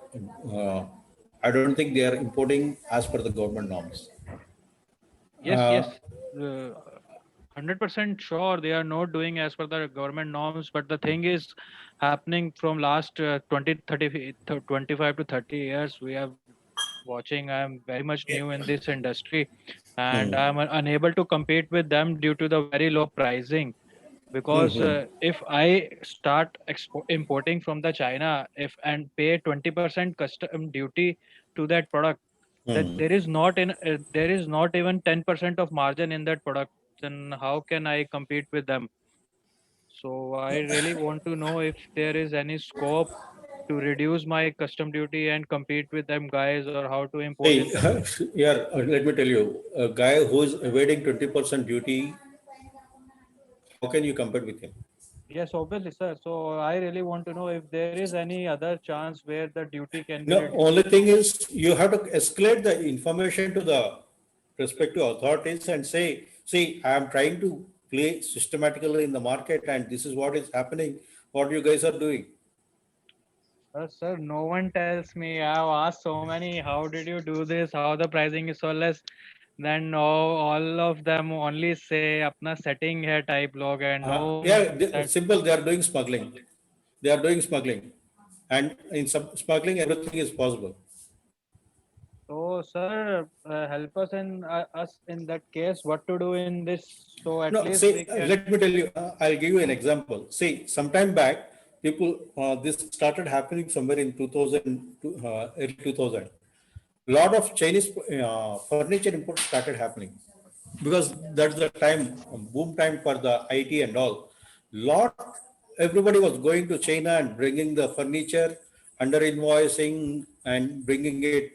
Speaker 11: I don't think they are importing as per the government norms.
Speaker 19: Yes. 100% sure they are not doing as per the government norms, but the thing is happening from last 25 to 30 years. We are watching. I am very much new in this industry, and I am unable to compete with them due to the very low pricing. Because if I start importing from the China and pay 20% custom duty to that product, that there is not even 10% of margin in that product, then how can I compete with them? So I really want to know if there is any scope to reduce my custom duty and compete with them guys, or how to import
Speaker 11: Hey,
Speaker 19: it.
Speaker 11: yeah, let me tell you, a guy who is evading 20% duty, how can you compete with him?
Speaker 19: Yes, obviously, sir. So I really want to know if there is any other chance where the duty can be
Speaker 11: No,
Speaker 19: reduced.
Speaker 11: only thing is you have to escalate the information to the respective authorities and say, see, I am trying to play systematically in the market and this is what is happening, what you guys are doing.
Speaker 19: Sir, no one tells me. I have asked so many, how did you do this? How the pricing is so less? Then all of them only say, apna setting hai type log, and no.
Speaker 11: Simple, they are doing smuggling. They are doing smuggling. And in smuggling, everything is possible.
Speaker 19: So, sir, help us in that case. What to do in this? So at
Speaker 11: No,
Speaker 19: least
Speaker 11: see,
Speaker 19: we can.
Speaker 11: let me tell you, I'll give you an example. See, sometime back, people, this started happening somewhere in 2000, early 2000. Lot of Chinese furniture imports started happening because that's the time, boom time for the IT and all. Everybody was going to China and bringing the furniture under invoicing and bringing it.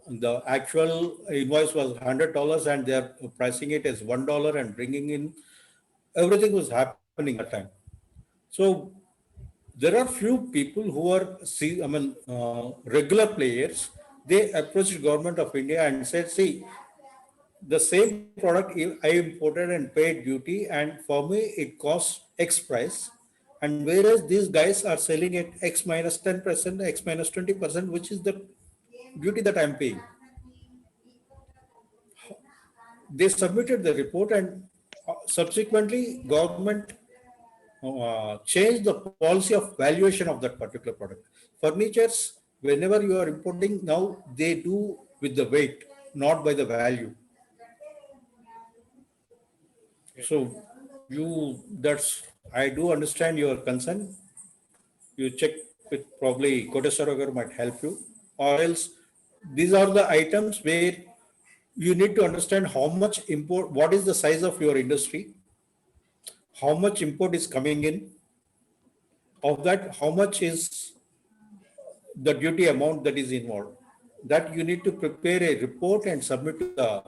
Speaker 11: The actual invoice was $100 and they're pricing it as $1 and bringing in. Everything was happening at that time. So there are few people who are, regular players. They approached government of India and said, see, the same product I imported and paid duty, and for me it costs X price. And whereas these guys are selling it X minus 10%, X minus 20%, which is the duty that I'm paying. They submitted the report and subsequently government changed the policy of valuation of that particular product. Furnitures, whenever you are importing now, they do with the weight, not by the value. So I do understand your concern. You check with probably Koteswara might help you, or else these are the items where you need to understand how much import, what is the size of your industry, how much import is coming in, of that, how much is the duty amount that is involved. that you need to prepare a report and submit to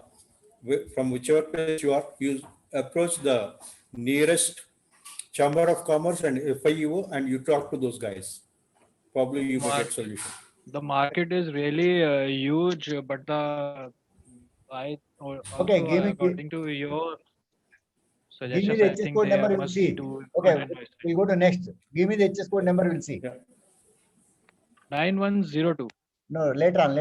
Speaker 11: from whichever place you are. You approach the nearest Chamber of Commerce and FIEO and you talk to those guys. Probably you may get solution.
Speaker 19: The market is really huge, but
Speaker 2: Okay, give me-
Speaker 19: according to your
Speaker 2: Give me
Speaker 19: suggestions,
Speaker 2: the
Speaker 19: I
Speaker 2: HS
Speaker 19: think
Speaker 2: code
Speaker 19: they
Speaker 2: number, we'll
Speaker 19: must
Speaker 2: see.
Speaker 19: do
Speaker 2: Okay,
Speaker 19: good investment.
Speaker 2: we'll go to next. Give me the HS code number, we'll see.
Speaker 19: 9102.
Speaker 2: No, later on.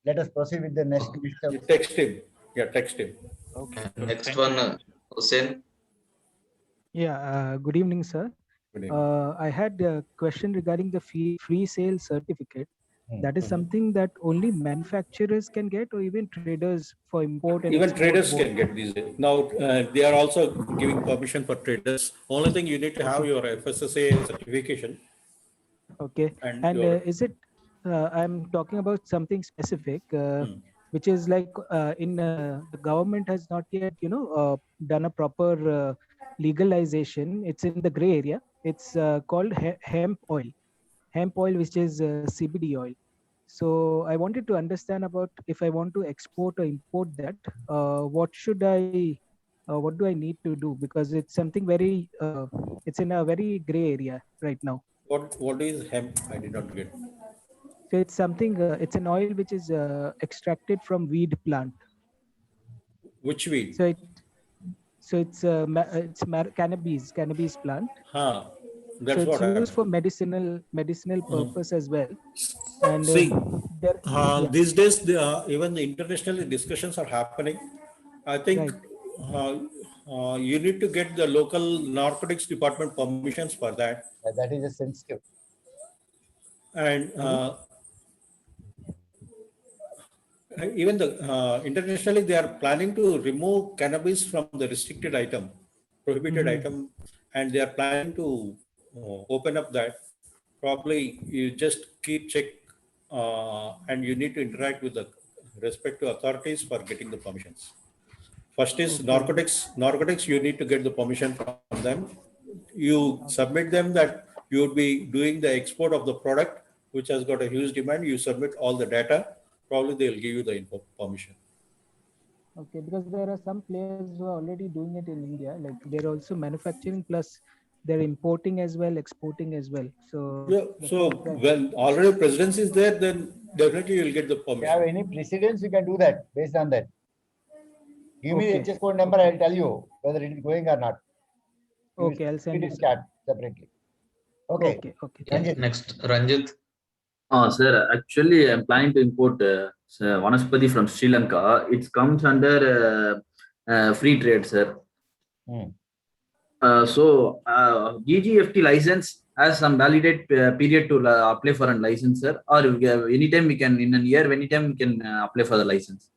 Speaker 2: Let us proceed with the next.
Speaker 11: You text him. Yeah, text him.
Speaker 19: Okay.
Speaker 13: Next one, Hussein.
Speaker 3: Yeah, good evening, sir.
Speaker 11: Good evening.
Speaker 3: I had a question regarding the free sale certificate. That is something that only manufacturers can get, or even traders for import and
Speaker 11: Even
Speaker 3: export
Speaker 11: traders
Speaker 3: both?
Speaker 11: can get these days. Now, they are also giving permission for traders. Only thing you need to have your FSSA certification.
Speaker 3: Okay.
Speaker 11: And
Speaker 3: And is it, I'm talking about something specific, which is like the government has not yet, done a proper legalization. It's in the gray area. It's called hemp oil, which is CBD oil. So I wanted to understand about if I want to export or import that, what do I need to do? Because it's something very, it's in a very gray area right now.
Speaker 11: What is hemp? I did not get.
Speaker 3: So it's something, it's an oil which is extracted from weed plant.
Speaker 11: Which weed?
Speaker 3: So it's cannabis plant.
Speaker 11: That's
Speaker 3: so
Speaker 11: what
Speaker 3: it's
Speaker 11: I
Speaker 3: used for medicinal purpose as well. And
Speaker 11: see.
Speaker 3: yeah.
Speaker 11: These days, even the international discussions are happening. I think you need to get the local narcotics department permissions for that.
Speaker 2: That is a sensitive.
Speaker 11: And even the internationally, they are planning to remove cannabis from the restricted item, prohibited item, and they are planning to open up that. Probably you just keep check, and you need to interact with the respective authorities for getting the permissions. First is narcotics. Narcotics, you need to get the permission from them. You submit them that you would be doing the export of the product, which has got a huge demand. You submit all the data. Probably they'll give you the permission.
Speaker 3: Okay, because there are some players who are already doing it in India. Like they're also manufacturing, plus they're importing as well, exporting as well. So
Speaker 11: yeah. So when already presidency is there, then definitely you'll get the permission.
Speaker 2: If you have any precedents, you can do that based on that. Give me the HS code number, I'll tell you whether it is going or not.
Speaker 3: Okay, I'll send
Speaker 2: it in chat separately. Okay.
Speaker 13: Okay. Next, Ranjit.
Speaker 20: Sir, actually, I'm planning to import Vanaspati from Sri Lanka. It comes under free trade, sir. So, GGFT license has some validate period to apply for a license, sir. Or anytime we can, in a year, anytime we can apply for the license.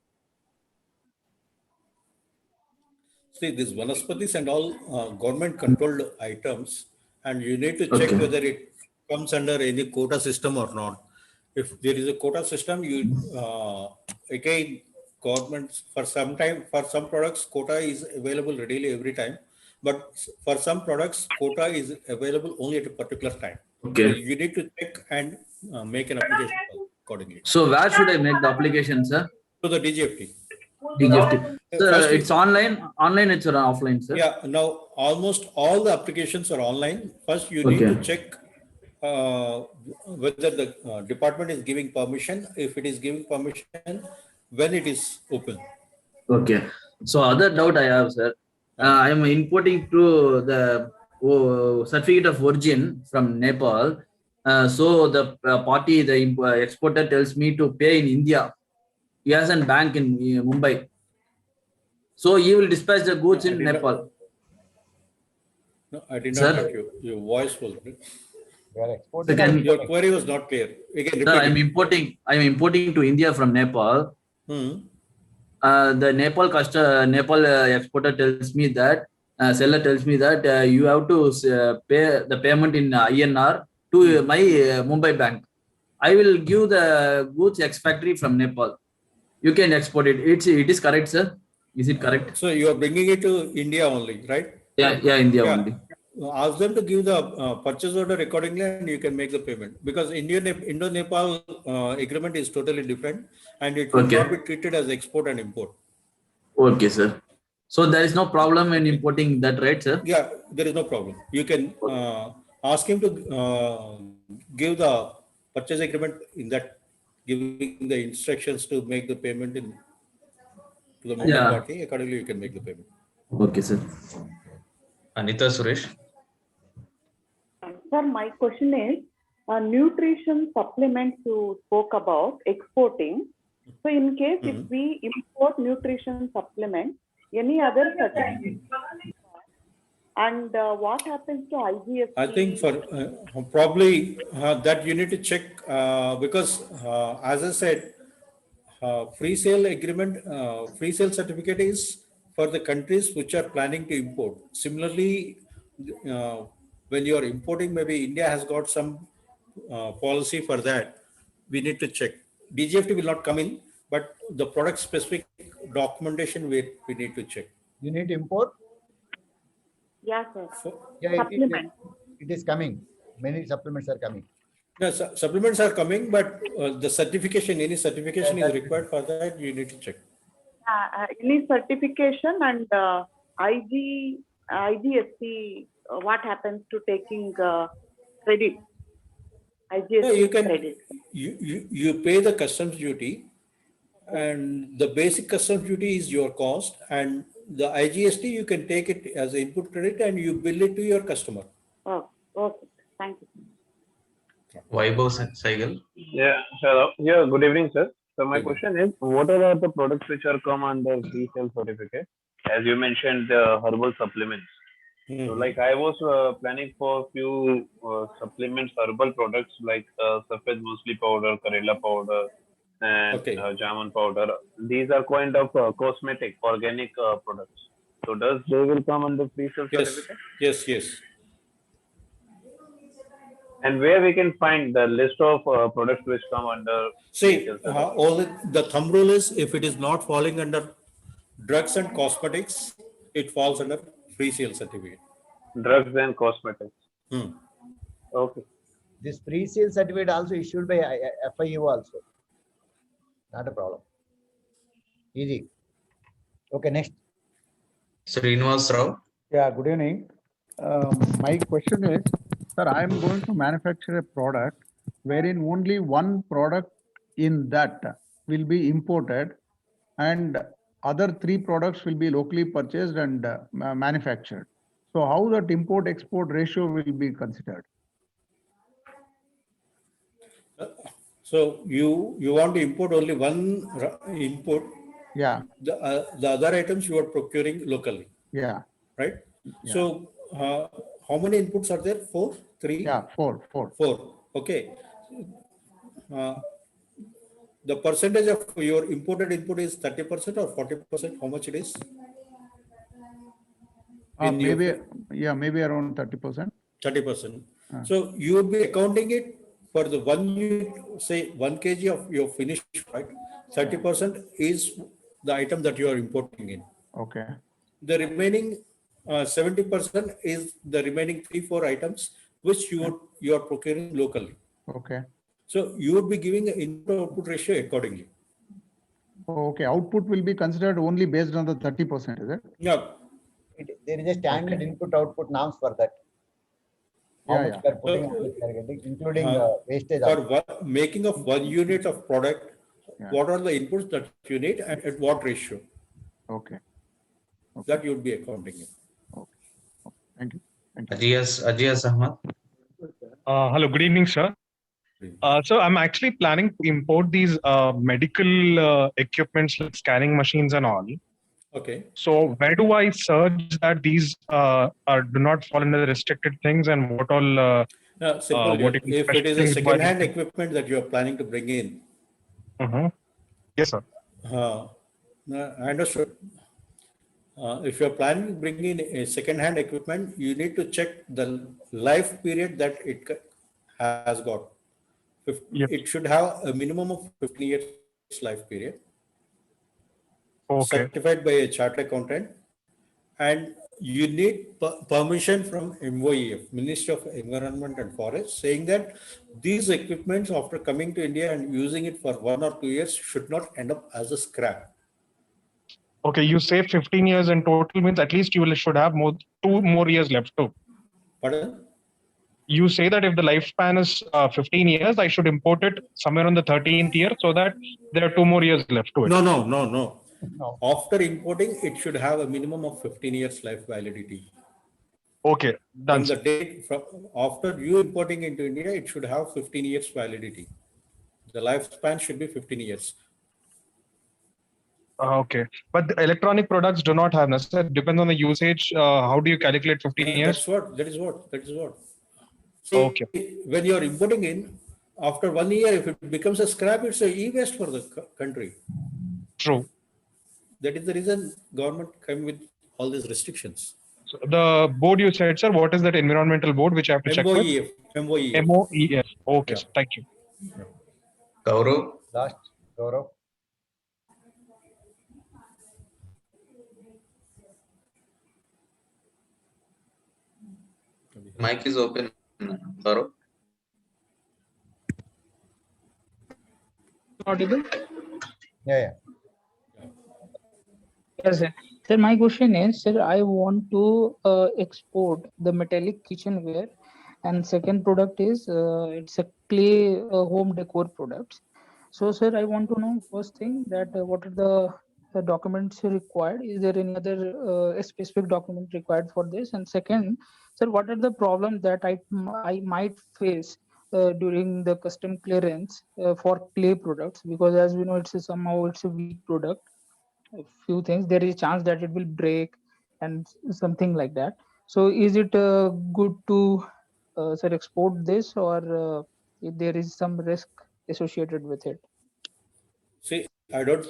Speaker 11: See, these Vanaspatis and all government controlled items, and you need to check whether it comes under any quota system or not. If there is a quota system, you again, governments for some time, for some products, quota is available readily every time, but for some products, quota is available only at a particular time.
Speaker 20: Okay.
Speaker 11: So you need to check and make an application accordingly.
Speaker 20: So where should I make the application, sir?
Speaker 11: To the DGFT.
Speaker 20: DGFT. Sir, it's online, it's offline, sir?
Speaker 11: Yeah, now almost all the applications are online. First, you need to check whether the department is giving permission. If it is giving permission, when it is open.
Speaker 20: Okay. So other doubt I have, sir. I am importing through the certificate of origin from Nepal. So the party, the exporter tells me to pay in India. He has a bank in Mumbai. So he will dispatch the goods in Nepal.
Speaker 11: No, I did not get you. Your voice was. Your query was not clear. Again,
Speaker 20: sir, I'm importing to India from Nepal. The Nepal exporter tells me that seller tells me that you have to pay the payment in INR to my Mumbai bank. I will give the goods ex-factory from Nepal. You can export it. It is correct, sir? Is it correct?
Speaker 11: So you are bringing it to India only, right?
Speaker 20: Yeah, India only.
Speaker 11: ask them to give the purchase order accordingly, and you can make the payment, because Indo-Nepal agreement is totally different, and it will not be treated as export and import.
Speaker 20: Okay, sir. So there is no problem in importing that, right, sir?
Speaker 11: Yeah, there is no problem. You can ask him to give the purchase agreement in that, giving the instructions to make the payment to the moving party. Accordingly, you can make the payment.
Speaker 20: Okay, sir.
Speaker 13: Anita Suresh.
Speaker 6: Sir, my question is, nutrition supplements you spoke about exporting. So in case if we import nutrition supplements, any other certificate, and what happens to IGST?
Speaker 11: I think for probably that you need to check because as I said, free sale agreement, free sale certificate is for the countries which are planning to import. Similarly, when you are importing, maybe India has got some policy for that. We need to check. DGFT will not come in, but the product specific documentation we need to check.
Speaker 2: You need to import?
Speaker 6: Yeah, sir.
Speaker 2: Yeah,
Speaker 6: Supplement.
Speaker 2: it is coming. Many supplements are coming.
Speaker 11: Yes, supplements are coming, but the certification, any certification is required for that, you need to check.
Speaker 6: Any certification and IGST, what happens to taking credit? IGST
Speaker 11: you can
Speaker 6: credit.
Speaker 11: you pay the customs duty, and the basic customs duty is your cost, and the IGST you can take it as input credit and you bill it to your customer.
Speaker 6: Oh, okay. Thank you.
Speaker 13: Vaibhav Saigal.
Speaker 5: Yeah, hello. Yeah, good evening, sir. So my question is, what are the products which are come under free sale certificate? As you mentioned, the herbal supplements. So like I was planning for few supplements, herbal products like Safed Musli powder, Karela powder, and Jamun powder. These are kind of cosmetic, organic products. So does they will come under free sale certificate?
Speaker 11: Yes.
Speaker 5: And where we can find the list of products which come under?
Speaker 11: See, all the thumb rule is, if it is not falling under drugs and cosmetics, it falls under free sale certificate.
Speaker 5: Drugs and cosmetics. Okay.
Speaker 2: This free sale certificate also issued by FIU also. Not a problem. Easy. Okay, next.
Speaker 13: Srinivas Rao.
Speaker 7: Yeah, good evening. My question is, sir, I am going to manufacture a product wherein only one product in that will be imported and other three products will be locally purchased and manufactured. So how that import-export ratio will be considered?
Speaker 11: So you want to import only one input.
Speaker 7: Yeah.
Speaker 11: The other items you are procuring locally.
Speaker 7: Yeah.
Speaker 11: Right.
Speaker 7: Yeah.
Speaker 11: So how many inputs are there? 4, 3?
Speaker 7: Yeah, 4.
Speaker 11: 4. Okay. The percentage of your imported input is 30% or 40%. How much it is?
Speaker 7: Maybe around 30%.
Speaker 11: 30%. So you would be accounting it for the 1 unit, say 1 kg of your finished product. 30% is the item that you are importing in.
Speaker 7: Okay.
Speaker 11: The remaining 70% is the remaining 3-4 items which you are procuring locally.
Speaker 7: Okay.
Speaker 11: So you would be giving an input-output ratio accordingly.
Speaker 7: Okay. Output will be considered only based on the 30%, is it?
Speaker 11: Yeah.
Speaker 2: There is a standard input-output norms for that. How much we are putting, including wastage.
Speaker 11: For making of 1 unit of product, what are the inputs that you need and at what ratio?
Speaker 7: Okay.
Speaker 11: That you would be accounting it.
Speaker 7: Okay. Thank you.
Speaker 13: Ajiyas Ahmad.
Speaker 21: Hello, good evening, sir. So I'm actually planning to import these medical equipments like scanning machines and all.
Speaker 11: Okay.
Speaker 21: So where do I search that these do not fall under the restricted things, and what all?
Speaker 11: Simple. If it is a second-hand equipment that you are planning to bring in.
Speaker 21: Yes, sir.
Speaker 11: I understood. If you are planning to bring in a second-hand equipment, you need to check the life period that it has got. It should have a minimum of 15 years life period.
Speaker 21: Okay.
Speaker 11: Certified by a chartered accountant, and you need permission from MOEF, Ministry of Environment and Forest, saying that these equipments after coming to India and using it for 1 or 2 years should not end up as a scrap.
Speaker 21: Okay, you say 15 years in total means at least you should have 2 more years left too.
Speaker 11: Pardon?
Speaker 21: You say that if the lifespan is 15 years, I should import it somewhere on the 13th year so that there are 2 more years left to it.
Speaker 11: No. After importing, it should have a minimum of 15 years life validity.
Speaker 21: Okay, done.
Speaker 11: From the date, after you importing into India, it should have 15 years validity. The lifespan should be 15 years.
Speaker 21: Okay, but the electronic products do not have necessarily. Depends on the usage. How do you calculate 15 years?
Speaker 11: That is what. See,
Speaker 21: okay.
Speaker 11: When you are importing in, after 1 year, if it becomes a scrap, it's a e-waste for the country.
Speaker 21: True.
Speaker 11: That is the reason government came with all these restrictions.
Speaker 21: So the board you said, sir, what is that environmental board which I have to check with?
Speaker 11: MOEF.
Speaker 21: MOEF. Okay, sir, thank you.
Speaker 13: Gaurav.
Speaker 2: Last, Gaurav.
Speaker 13: Mic is open, Gaurav.
Speaker 9: Audible?
Speaker 2: Yeah.
Speaker 9: Yes, sir. Sir, my question is, sir, I want to export the metallic kitchenware, and second product is it's a clay home decor products. So, sir, I want to know first thing that what are the documents required? Is there any other specific document required for this? And second, sir, what are the problems that I might face during the custom clearance for clay products? Because as we know, it's a weak product. A few things, there is a chance that it will break and something like that. So is it good to sir, export this, or there is some risk associated with it?
Speaker 11: See, I don't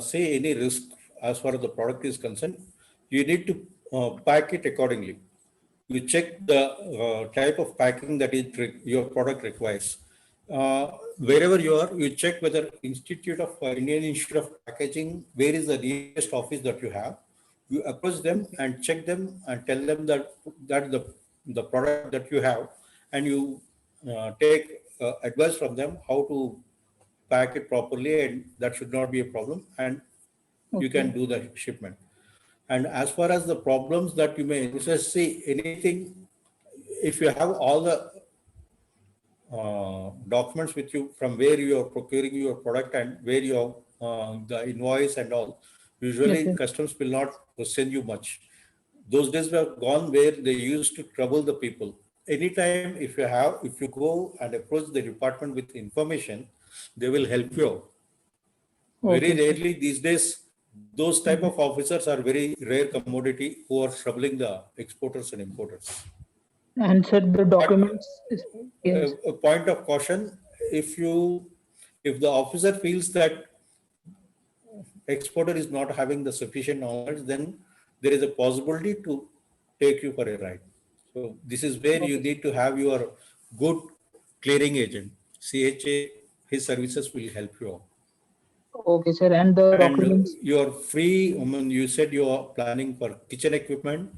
Speaker 11: say any risk as far as the product is concerned. You need to pack it accordingly. You check the type of packing that your product requires. Wherever you are, you check whether Indian Institute of Packaging, where is the nearest office that you have. You approach them and check them and tell them that the product that you have, and you take advice from them how to pack it properly, and that should not be a problem, and you can do the shipment. And as far as the problems that you may see anything, if you have all the documents with you from where you are procuring your product and where you have the invoice and all, usually customs will not send you much. Those days were gone where they used to trouble the people. Anytime if you go and approach the department with information, they will help you out. Very rarely these days, those type of officers are very rare commodity who are troubling the exporters and importers.
Speaker 9: And sir, the documents.
Speaker 11: Yes. A point of caution: if the officer feels that exporter is not having the sufficient knowledge, then there is a possibility to take you for a ride. So this is where you need to have your good clearing agent. CHA, his services will help you out.
Speaker 9: Okay, sir. And the documents.
Speaker 11: You are free. You said you are planning for kitchen equipment.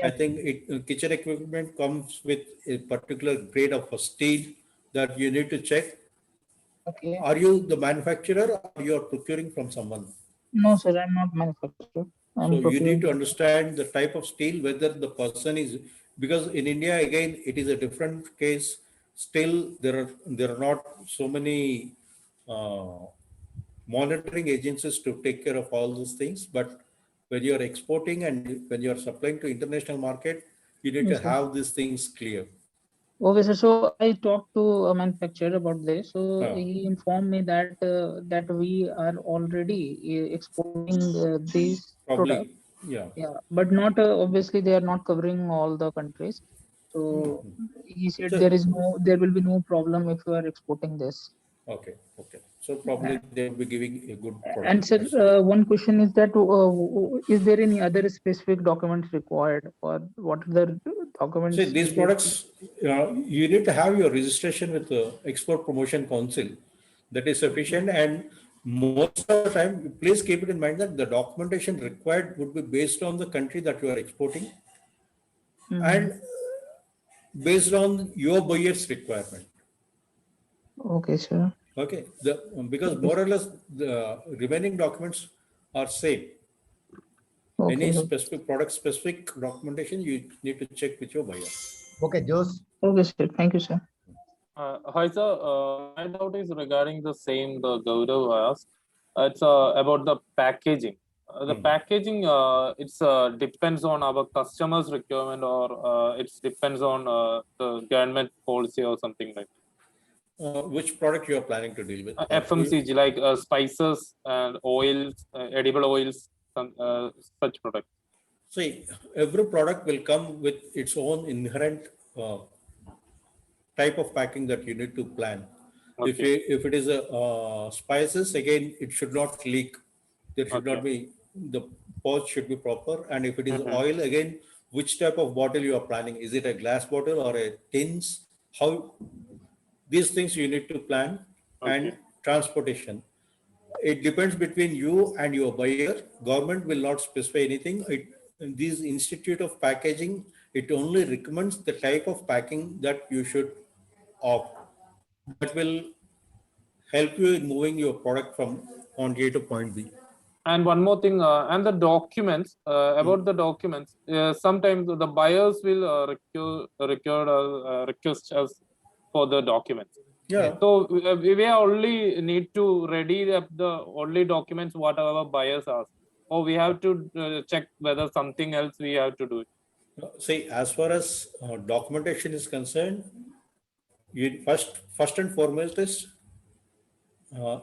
Speaker 11: I think kitchen equipment comes with a particular grade of steel that you need to check.
Speaker 9: Okay.
Speaker 11: Are you the manufacturer or you are procuring from someone?
Speaker 9: No, sir, I'm not manufacturer.
Speaker 11: So you need to understand the type of steel, whether the person is, because in India, again, it is a different case. Still, there are not so many monitoring agencies to take care of all these things. But when you are exporting and when you are supplying to international market, you need to have these things clear.
Speaker 9: Okay, sir. So I talked to a manufacturer about this. So he informed me that that we are already exporting these products.
Speaker 11: Yeah.
Speaker 9: But not obviously they are not covering all the countries. So he said there will be no problem if you are exporting this.
Speaker 11: Okay. So probably they will be giving a good product.
Speaker 9: And sir, one question is that is there any other specific documents required, or what are the documents?
Speaker 11: See, these products, you need to have your registration with the Export Promotion Council. That is sufficient, and most of the time, please keep it in mind that the documentation required would be based on the country that you are exporting and based on your buyer's requirement.
Speaker 9: Okay, sir.
Speaker 11: Okay, because more or less the remaining documents are same. Any
Speaker 9: Okay.
Speaker 11: specific product specific documentation you need to check with your buyer.
Speaker 2: Okay, Jose.
Speaker 9: Okay, sir. Thank you, sir.
Speaker 10: Hi, sir. My doubt is regarding the same the Gaurav asked. It's about the packaging. The packaging, it's depends on our customers' requirement, or it depends on the government policy or something like.
Speaker 11: Which product you are planning to deal with?
Speaker 10: FMCG, like spices and oils, edible oils, such products.
Speaker 11: See, every product will come with its own inherent type of packing that you need to plan.
Speaker 10: Okay.
Speaker 11: If it is a spices, again, it should not leak. There should not be, the pouch should be proper. And if it is oil, again, which type of bottle you are planning? Is it a glass bottle or a tins? How these things you need to plan. And transportation. It depends between you and your buyer. Government will not specify anything. This Institute of Packaging, it only recommends the type of packing that you should opt. That will help you in moving your product from point A to point B.
Speaker 10: And one more thing, and the documents, about the documents, sometimes the buyers will request us for the documents.
Speaker 11: Yeah.
Speaker 10: So we only need to ready the only documents whatever buyers ask, or we have to check whether something else we have to do it.
Speaker 11: See, as far as documentation is concerned, you first and foremost is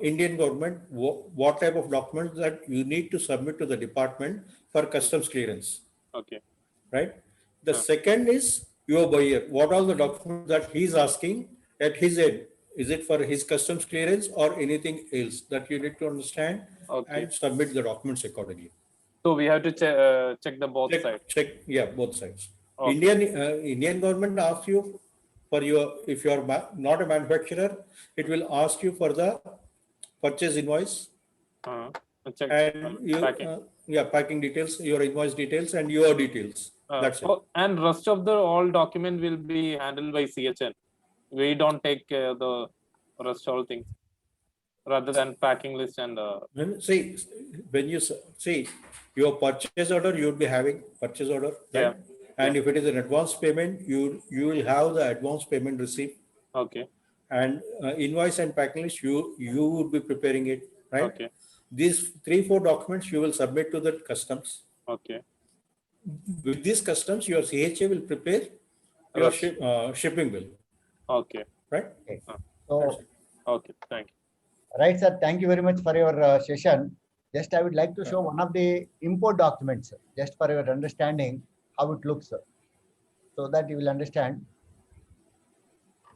Speaker 11: Indian government, what type of documents that you need to submit to the department for customs clearance.
Speaker 10: Okay.
Speaker 11: Right. The second is your buyer. What are the documents that he's asking at his end? Is it for his customs clearance or anything else that you need to understand and submit the documents accordingly?
Speaker 10: So we have to check the both sides.
Speaker 11: Check, both sides.
Speaker 10: Okay.
Speaker 11: Indian government asks you for your, if you are not a manufacturer, it will ask you for the purchase invoice and your packing details, your invoice details, and your details. That's it.
Speaker 10: And rest of the all document will be handled by CHN. We don't take the rest all things rather than packing list and.
Speaker 11: See, when you see your purchase order, you would be having purchase order. Right? And if it is an advance payment, you will have the advance payment receipt.
Speaker 10: Okay.
Speaker 11: And invoice and packing list, you would be preparing it, right?
Speaker 10: Okay.
Speaker 11: These 3-4 documents you will submit to the customs.
Speaker 10: Okay.
Speaker 11: With these customs, your CHA will prepare your shipping bill.
Speaker 10: Okay.
Speaker 11: Right.
Speaker 2: Okay. So.
Speaker 10: Okay. Thank you.
Speaker 2: Right, sir. Thank you very much for your session. Just I would like to show one of the import documents, just for your understanding how it looks, so that you will understand.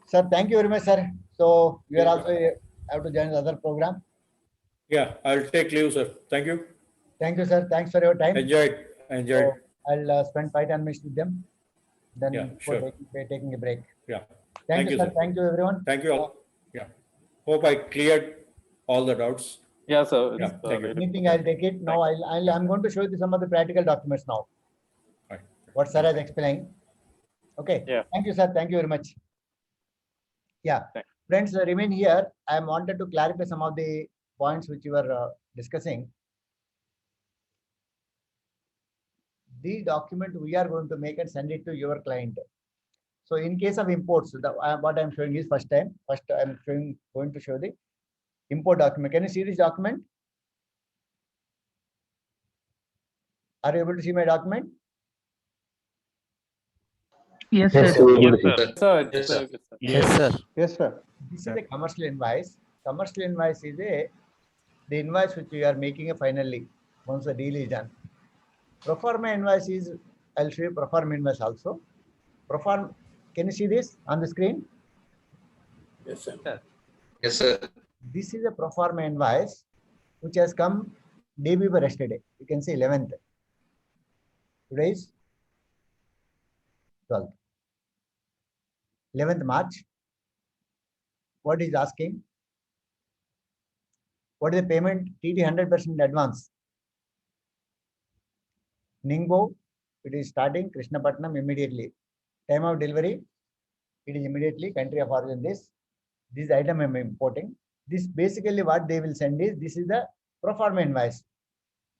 Speaker 2: Sir, thank you very much, sir. So you are also have to join the other program.
Speaker 11: Yeah, I'll take leave, sir. Thank you.
Speaker 2: Thank you, sir. Thanks for your time.
Speaker 11: Enjoy it.
Speaker 2: So I'll spend 5-10 minutes with them. Then
Speaker 11: sure.
Speaker 2: taking a break.
Speaker 11: Yeah.
Speaker 2: Thank you, sir. Thank you, everyone.
Speaker 11: Thank you all. Yeah. Hope I cleared all the doubts.
Speaker 10: Yeah, sir.
Speaker 11: Yeah, thank you.
Speaker 2: Anything, I'll take it. Now I'm going to show you some of the practical documents now.
Speaker 11: Right.
Speaker 2: What sir has explained. Okay.
Speaker 10: Yeah.
Speaker 2: Thank you, sir. Thank you very much. Yeah.
Speaker 10: Thanks.
Speaker 2: Friends, remain here. I wanted to clarify some of the points which you were discussing. The document we are going to make and send it to your client. So in case of imports, what I'm showing is first I'm going to show the import document. Can you see this document? Are you able to see my document?
Speaker 9: Yes, sir.
Speaker 10: Yes, sir.
Speaker 2: Yes, sir.
Speaker 10: Yes, sir.
Speaker 7: Yes, sir.
Speaker 2: This is a commercial invoice. Commercial invoice is the invoice which we are making finally once the deal is done. Proforma invoice is, I'll show you proforma invoice also. Proforma, can you see this on the screen?
Speaker 13: Yes, sir. Yes, sir.
Speaker 2: This is a proforma invoice which has come day before yesterday. You can see 11th. Today is 12th. 11th March. What is asking? What is the payment? TD 100% advance. Ningbo, it is starting. Krishnapatnam immediately. Time of delivery, it is immediately. Country of origin, this item I am importing. This basically what they will send is, this is the pro forma invoice.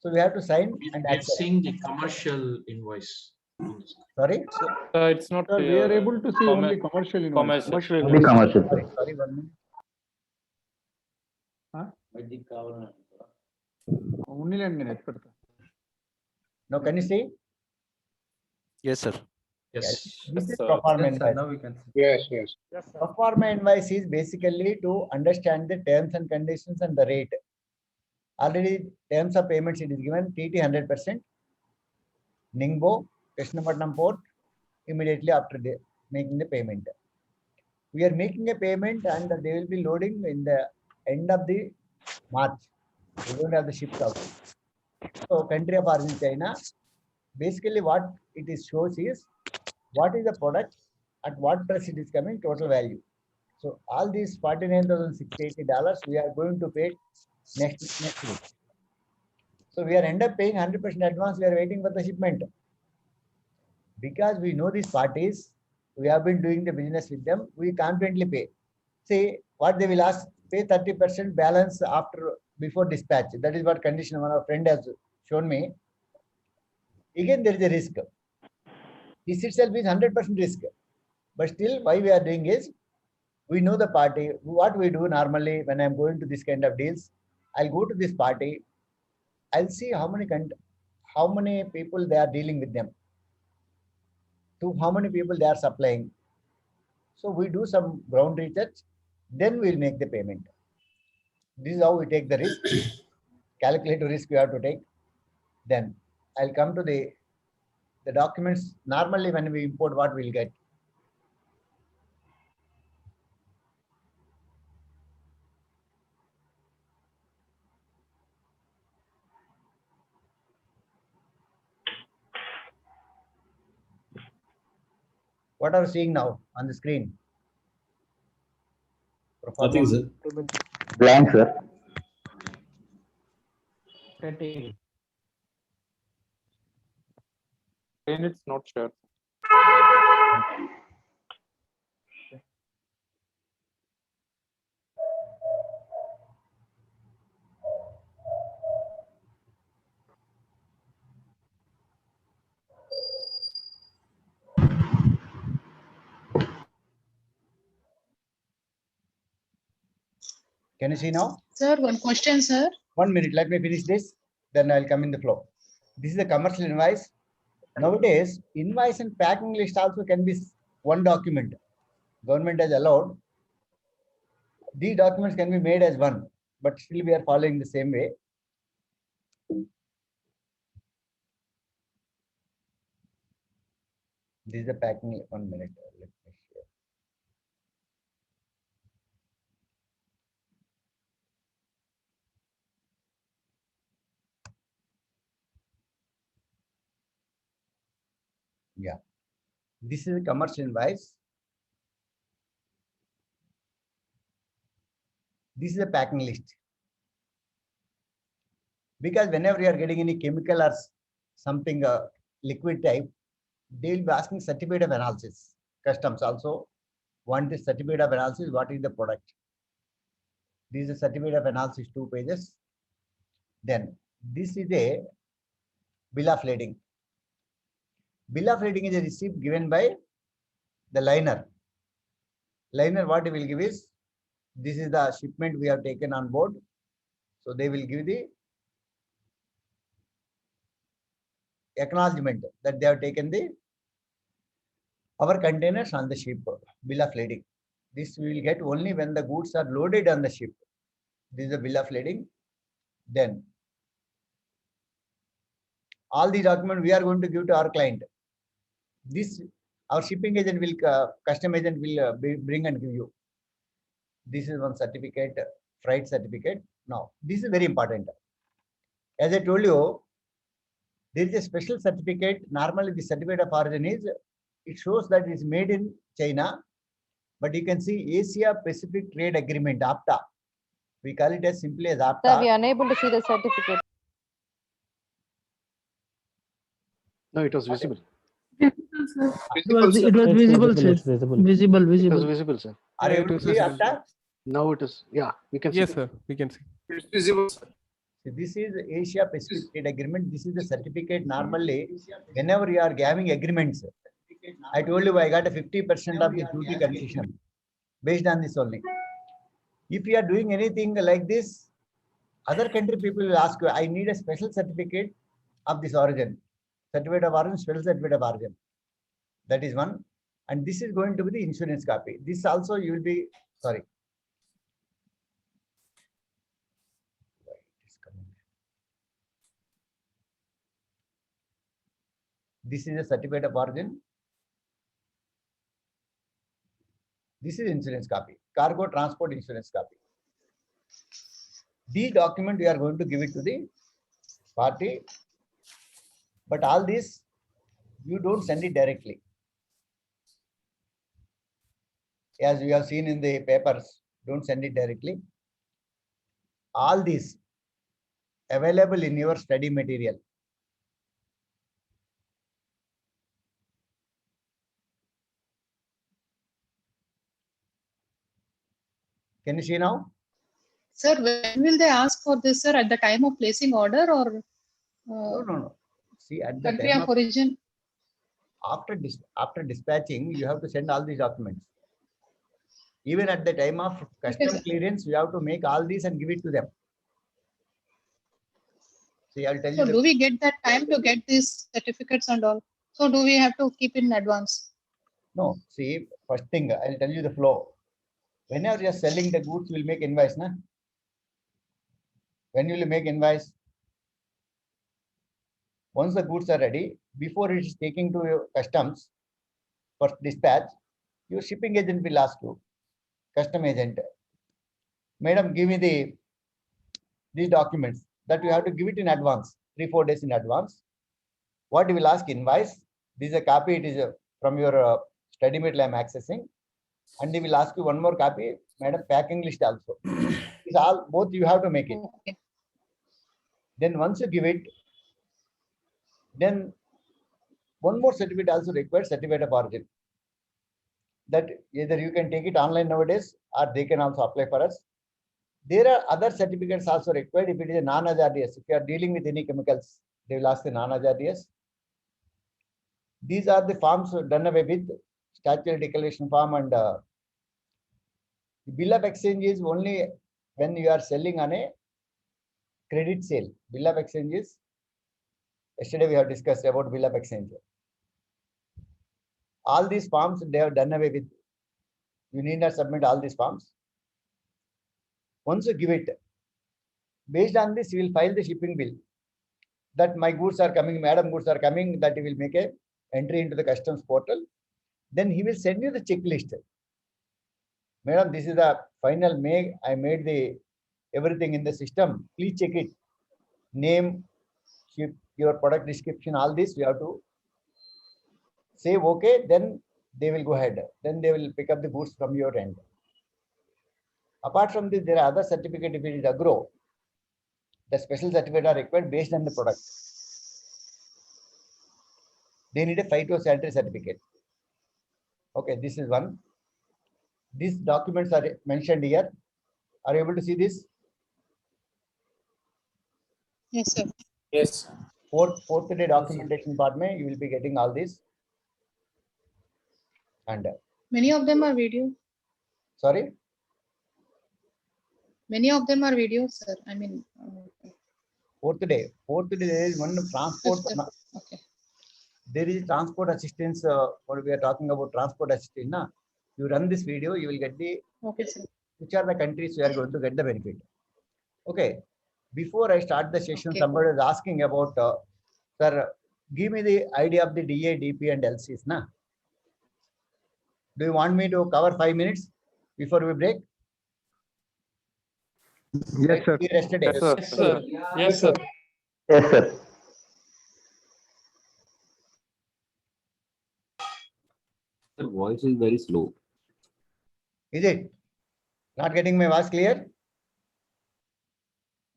Speaker 2: So we have to sign and
Speaker 13: It's
Speaker 2: accept.
Speaker 13: seeing the commercial invoice.
Speaker 2: Sorry?
Speaker 10: It's not
Speaker 7: Sir, we
Speaker 10: clear.
Speaker 7: are able to see only commercial invoice.
Speaker 10: Commercial.
Speaker 2: Only commercial. Sorry, 1 minute.
Speaker 7: Only నేను ఎత్తుపెడతా.
Speaker 2: Now can you see?
Speaker 8: Yes, sir.
Speaker 2: Yes. This is pro forma invoice.
Speaker 8: Now we can see.
Speaker 4: Yes.
Speaker 2: Pro forma invoice is basically to understand the terms and conditions and the rate. Already terms of payments it is given TT 100%. Ningbo, Krishnapatnam port, immediately after making the payment. We are making a payment and they will be loading in the end of the March. We don't have the ships also. So country of origin China, basically what it is shows is what is the product, at what price it is coming, total value. So all these $49,680 we are going to pay next week. So we are end up paying 100% advance. We are waiting for the shipment because we know these parties. We have been doing the business with them. We confidently pay. See what they will ask: pay 30% balance before dispatch. That is what condition one of friend has shown me. Again, there is a risk. This itself is 100% risk. But still, why we are doing is, we know the party. What we do normally when I'm going to this kind of deals, I'll go to this party. I'll see how many people they are dealing with them, to how many people they are supplying. So we do some ground research, then we'll make the payment. This is how we take the risk. Calculate the risk we have to take. Then I'll come to the documents. Normally when we import, what we'll get? What are you seeing now on the screen?
Speaker 4: Nothing, sir.
Speaker 2: Blank, sir.
Speaker 10: It's not sure.
Speaker 2: Can you see now?
Speaker 22: Sir, one question, sir.
Speaker 2: 1 minute, let me finish this, then I'll come in the flow. This is a commercial invoice. Nowadays, invoice and packing list also can be one document. Government has allowed. These documents can be made as one, but still we are following the same way. This is the packing. 1 minute. Let me share. Yeah, this is a commercial invoice. This is a packing list. Because whenever you are getting any chemical or something liquid type, they will be asking certificate of analysis. Customs also want the certificate of analysis. What is the product? This is a certificate of analysis, 2 pages. Then this is a bill of lading. Bill of lading is a receipt given by the liner. Liner, what they will give is, this is the shipment we have taken on board. So they will give the acknowledgement that they have taken our containers on the ship. Bill of lading. This we will get only when the goods are loaded on the ship. This is the bill of lading. Then all the documents we are going to give to our client. This our shipping agent will, custom agent will bring and give you. This is one certificate, freight certificate. Now, this is very important. As I told you, there is a special certificate. Normally, the certificate of origin is, it shows that it is made in China, but you can see Asia Pacific Trade Agreement, APTA. We call it as simply as
Speaker 1: Sir,
Speaker 2: APTA.
Speaker 1: we are unable to see the certificate.
Speaker 16: No, it was visible.
Speaker 9: It was visible, sir. Visible,
Speaker 16: It was
Speaker 9: visible.
Speaker 16: visible, sir.
Speaker 2: Are you able to see APTA?
Speaker 16: Now it is. Yeah, we can see.
Speaker 22: Yes, sir. We can see.
Speaker 2: It's visible. This is Asia Pacific Trade Agreement. This is the certificate. Normally, whenever you are having agreements, I told you I got a 50% of the duty concession based on this only. If you are doing anything like this, other country people will ask you, I need a special certificate of this origin. Certificate of origin, special certificate of origin. That is one. And this is going to be the insurance copy. This also you will be, sorry. This is a certificate of origin. This is insurance copy, cargo transport insurance copy. These document we are going to give it to the party, but all this you don't send it directly. As we have seen in the papers, don't send it directly. All these available in your study material. Can you see now?
Speaker 23: Sir, when will they ask for this, sir? At the time of placing order or
Speaker 2: No. See, at the
Speaker 23: country
Speaker 2: time
Speaker 23: of origin?
Speaker 2: After dispatching, you have to send all these documents. Even at the time of custom clearance, you have to make all these and give it to them. See, I'll tell you.
Speaker 23: So do we get that time to get these certificates and all? So do we have to keep in advance?
Speaker 2: No, see, first thing, I'll tell you the flow. Whenever you're selling the goods, we'll make invoice, na? When will you make invoice? Once the goods are ready, before it is taken to your customs for dispatch, your shipping agent will ask you, custom agent, madam, give me these documents, that you have to give it in advance, 3-4 days in advance. What you will ask, invoice, this is a copy, it is from your study material I am accessing, and they will ask you one more copy, madam, packing list also. It's all, both you have to make it.
Speaker 23: Okay.
Speaker 2: Then once you give it, then one more certificate also required, certificate of origin. That either you can take it online nowadays or they can also apply for us. There are other certificates also required if it is a non-hazardous. If you are dealing with any chemicals, they will ask the non-hazardous. These are the forms done away with, statutory declaration form, and the bill of exchange is only when you are selling on a credit sale. Bill of exchange is, yesterday we have discussed about bill of exchange. All these forms they have done away with. You need not submit all these forms. Once you give it, based on this, you will file the shipping bill. That my goods are coming, madam goods are coming, that he will make a entry into the customs portal. Then he will send you the checklist. Madam, this is the final I made the everything in the system. Please check it. Name, ship, your product description, all this you have to say okay, then they will go ahead. Then they will pick up the goods from your end. Apart from this, there are other certificates. If it is agro, the special certificate are required based on the product. They need a phytosanitary certificate. Okay, this is one. These documents are mentioned here. Are you able to see this?
Speaker 23: Yes, sir.
Speaker 2: Yes. Fourth day documentation part, you will be getting all this. And
Speaker 23: Many of them are video.
Speaker 2: sorry.
Speaker 23: Many of them are videos, sir. I mean,
Speaker 2: Fourth day there is one transport.
Speaker 23: okay.
Speaker 2: There is transport assistance. What we are talking about transport assistance. Na? You run this video, you will get the
Speaker 23: Okay, sir.
Speaker 2: which are the countries where you are going to get the benefit. Okay. Before I start the session,
Speaker 23: Okay.
Speaker 2: somebody is asking about, sir, give me the idea of the DA, DP, and LCs. Na? Do you want me to cover 5 minutes before we break?
Speaker 18: Yes, sir.
Speaker 2: Yesterday.
Speaker 18: Yes, sir.
Speaker 2: Yes, sir.
Speaker 18: Yes, sir.
Speaker 2: Yes, sir.
Speaker 24: The voice is very slow.
Speaker 2: Is it? Not getting my voice clear?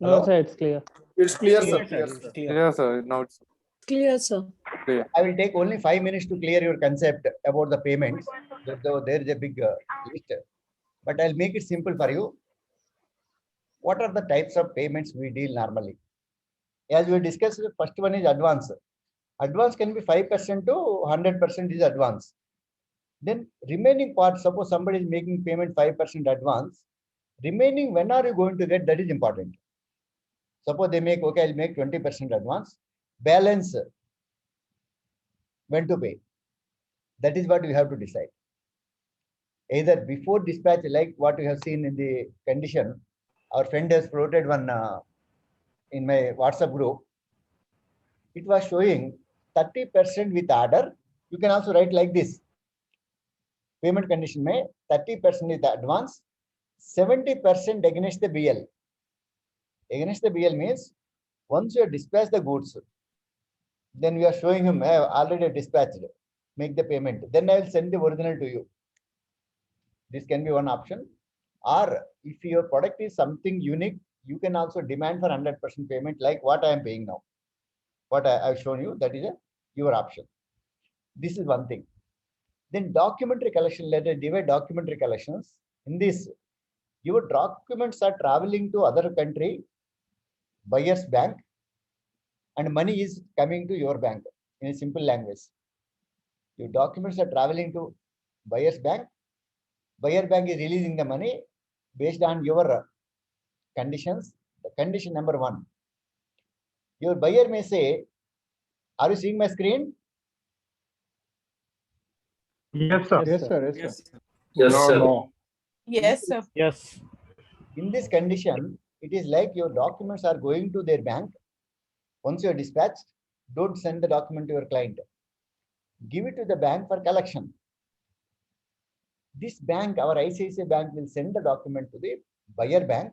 Speaker 9: No,
Speaker 2: Hello?
Speaker 9: sir, it's clear.
Speaker 4: It's clear,
Speaker 7: Clear,
Speaker 4: sir.
Speaker 7: sir. It's clear.
Speaker 10: Yeah, sir. Now it's
Speaker 1: Clear, sir.
Speaker 10: clear.
Speaker 2: I will take only 5 minutes to clear your concept about the payments. Though there is a big list, but I'll make it simple for you. What are the types of payments we deal normally? As we discussed, the first one is advance. Advance can be 5% to 100% is advance. Then remaining part, suppose somebody is making payment 5% advance, remaining when are you going to get, that is important. Suppose they make, okay, I'll make 20% advance, balance when to pay. That is what we have to decide. Either before dispatch, like what we have seen in the condition, our friend has floated one in my WhatsApp group. It was showing 30% with order. You can also write like this. Payment condition may 30% is the advance, 70% against the BL. Against the BL means once you dispatch the goods, then we are showing him, I have already dispatched, make the payment. Then I will send the original to you. This can be one option. Or if your product is something unique, you can also demand for 100% payment like what I am paying now. What I have shown you, that is your option. This is one thing. Then documentary collection, let us divide documentary collections. In this, your documents are traveling to other country, buyer's bank, and money is coming to your bank in a simple language. Your documents are traveling to buyer's bank. Buyer bank is releasing the money based on your conditions. The condition number 1. Your buyer may say, are you seeing my screen?
Speaker 18: Yes, sir.
Speaker 7: Yes, sir. Yes, sir.
Speaker 20: Yes,
Speaker 7: No,
Speaker 20: sir.
Speaker 7: no.
Speaker 1: Yes, sir.
Speaker 18: Yes.
Speaker 2: In this condition, it is like your documents are going to their bank. Once you are dispatched, don't send the document to your client. Give it to the bank for collection. This bank, our ICICI bank, will send the document to the buyer bank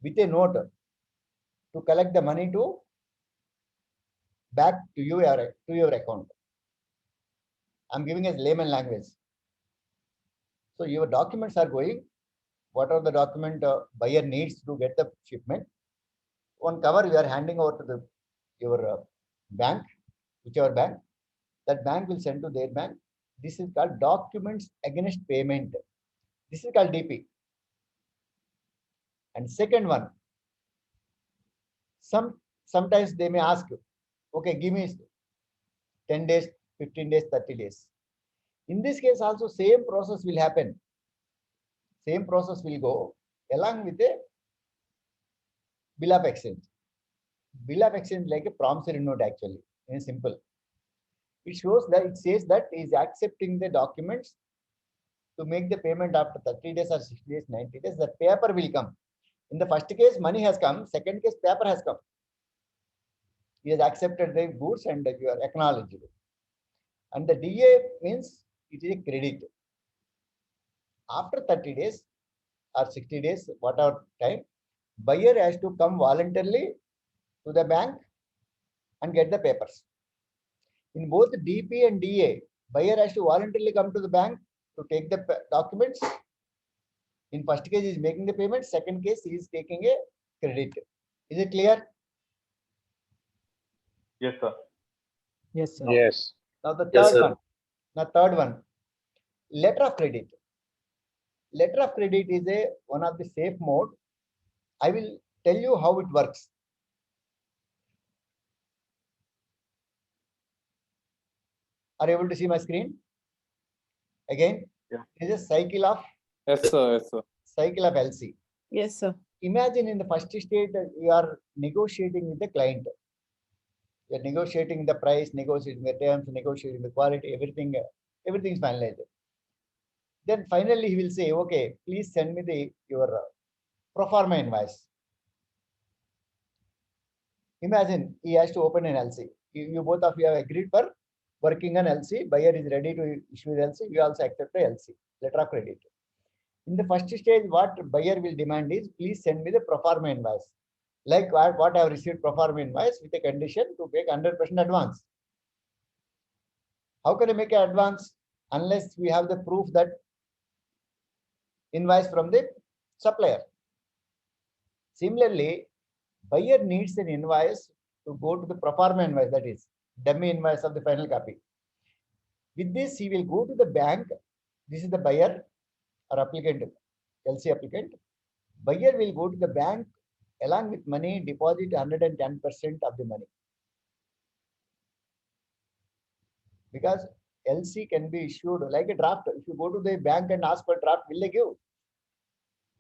Speaker 2: with a note to collect the money to back to you to your account. I'm giving a layman language. So your documents are going. What are the document buyer needs to get the shipment? On cover, we are handing over to your bank, whichever bank. That bank will send to their bank. This is called documents against payment. This is called DP. And second one, sometimes they may ask, okay, give me 10 days, 15 days, 30 days. In this case also same process will happen. Same process will go along with a bill of exchange. Bill of exchange like a promissory note actually, in simple. It shows that it says that he is accepting the documents to make the payment after 30 days or 60 days, 90 days. The paper will come. In the first case, money has come. Second case, paper has come. He has accepted the goods and you are acknowledged. And the DA means it is a credit. After 30 days or 60 days, whatever time, buyer has to come voluntarily to the bank and get the papers. In both DP and DA, buyer has to voluntarily come to the bank to take the documents. In first case, he is making the payment. Second case, he is taking a credit. Is it clear?
Speaker 5: Yes, sir.
Speaker 3: Yes, sir.
Speaker 5: Yes.
Speaker 2: Now the
Speaker 20: Yes,
Speaker 2: third
Speaker 20: sir.
Speaker 2: one. Now third one, letter of credit. Letter of credit is one of the safe mode. I will tell you how it works. Are you able to see my screen? Again, it is a cycle of
Speaker 10: Yes, sir. Yes, sir.
Speaker 2: cycle of LC.
Speaker 1: Yes, sir.
Speaker 2: Imagine in the first stage that you are negotiating with the client. You are negotiating the price, negotiating the terms, negotiating the quality, everything is finalized. Then finally he will say, okay, please send me your pro forma invoice. Imagine he has to open an LC. You both of you have agreed for working on LC. Buyer is ready to issue the LC. You also accept the LC, letter of credit. In the first stage, what buyer will demand is, please send me the pro forma invoice. Like what I have received pro forma invoice with a condition to make 100% advance. How can I make an advance unless we have the proof that invoice from the supplier? Similarly, buyer needs an invoice to go to the pro forma invoice, that is dummy invoice of the final copy. With this, he will go to the bank. This is the buyer or applicant, LC applicant. Buyer will go to the bank along with money, deposit 110% of the money. Because LC can be issued like a draft. If you go to the bank and ask for draft, will they give?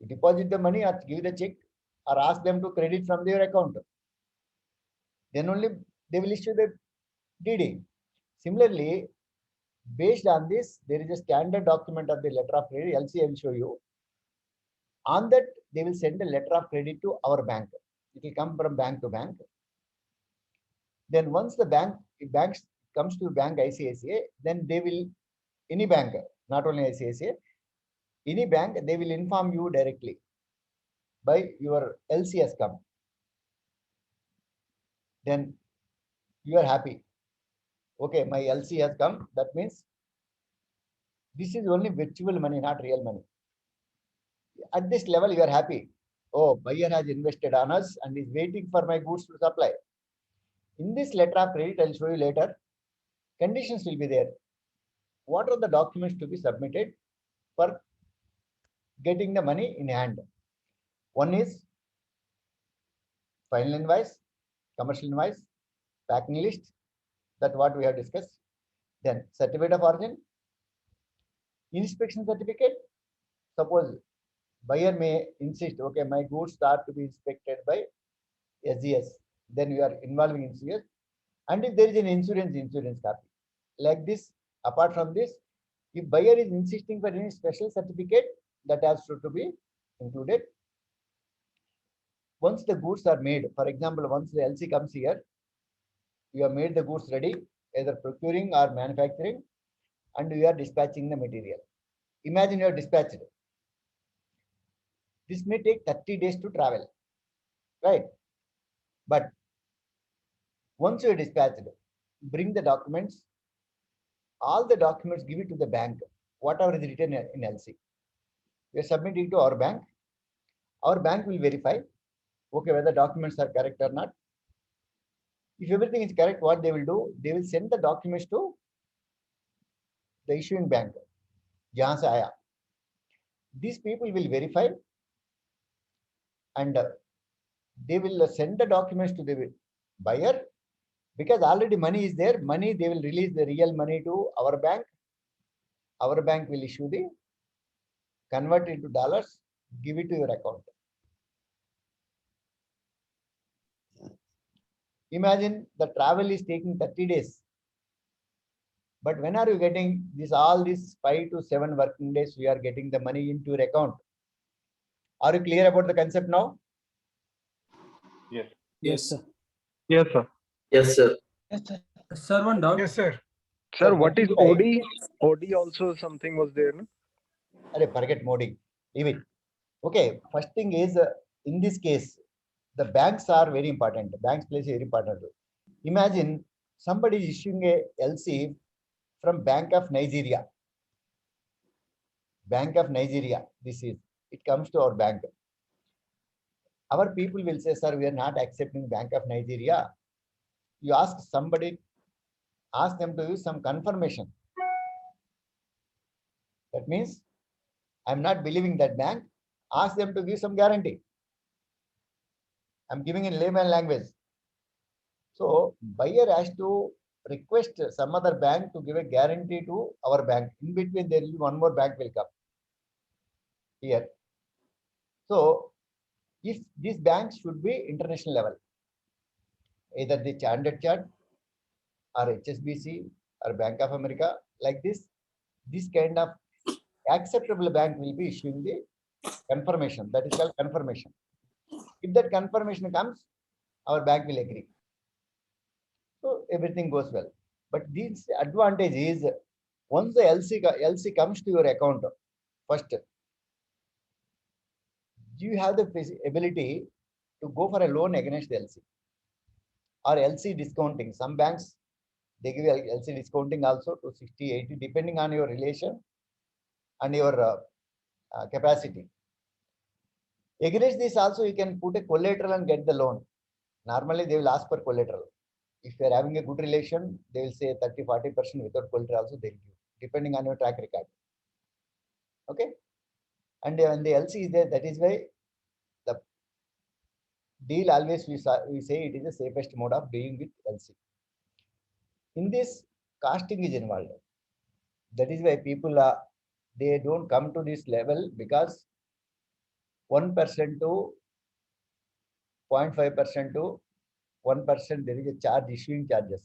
Speaker 2: You deposit the money or give the check or ask them to credit from their account. Then only they will issue the DD. Similarly, based on this, there is a standard document of the letter of credit, LC I will show you. On that, they will send a letter of credit to our bank. It will come from bank to bank. Then once the bank comes to bank ICICI, then they will, any bank, not only ICICI, any bank, they will inform you directly by your LC has come. Then you are happy. Okay, my LC has come. That means this is only virtual money, not real money. At this level, you are happy. Oh, buyer has invested on us and is waiting for my goods to supply. In this letter of credit, I'll show you later. Conditions will be there. What are the documents to be submitted for getting the money in hand? One is final invoice, commercial invoice, packing list. That's what we have discussed. Then certificate of origin, inspection certificate. Suppose buyer may insist, okay, my goods start to be inspected by SGS. Then you are involving in SGS. And if there is an insurance copy. Like this, apart from this, if buyer is insisting for any special certificate, that has to be included. Once the goods are made, for example, once the LC comes here, you have made the goods ready, either procuring or manufacturing, and you are dispatching the material. Imagine you are dispatched. This may take 30 days to travel, right? But once you are dispatched, bring the documents, all the documents, give it to the bank, whatever is written in LC. We are submitting to our bank. Our bank will verify, okay, whether documents are correct or not. If everything is correct, what they will do, they will send the documents to the issuing bank. Jahan se aaya. These people will verify and they will send the documents to the buyer. Because already money is there, money, they will release the real money to our bank. Our bank will issue the, convert it into dollars, give it to your account. Imagine the travel is taking 30 days. But when are you getting this, all these 5 to 7 working days, we are getting the money into your account. Are you clear about the concept now?
Speaker 5: Yes.
Speaker 16: Yes, sir.
Speaker 21: Yes, sir.
Speaker 20: Yes, sir.
Speaker 23: Yes, sir.
Speaker 12: Sir, one doubt.
Speaker 21: Yes, sir.
Speaker 2: Sir,
Speaker 21: Sir, what is OD? OD also something was there, no?
Speaker 2: Forget Modi. Leave it. Okay, first thing is, in this case, the banks are very important. Banks plays a very important role. Imagine somebody is issuing a LC from Bank of Nigeria. Bank of Nigeria, this is, it comes to our bank. Our people will say, sir, we are not accepting Bank of Nigeria. You ask somebody, ask them to use some confirmation. That means, I'm not believing that bank. Ask them to give some guarantee. I'm giving in layman language. So buyer has to request some other bank to give a guarantee to our bank. In between, there will be one more bank will come here. So if these banks should be international level, either the Standard Chartered or HSBC or Bank of America, like this kind of acceptable bank will be issuing the confirmation. That is called confirmation. If that confirmation comes, our bank will agree. So everything goes well. But this advantage is, once the LC comes to your account, first, you have the ability to go for a loan against the LC or LC discounting. Some banks, they give LC discounting also to 60, 80, depending on your relation and your capacity. Against this also you can put a collateral and get the loan. Normally they will ask for collateral. If you are having a good relation, they will say 30-40% without collateral also they will give, depending on your track record. Okay. And when the LC is there, that is why the deal always we say it is the safest mode of dealing with LC. In this, costing is involved. That is why people they don't come to this level, because 1% to 0.5% to 1% there is a charge, issuing charges.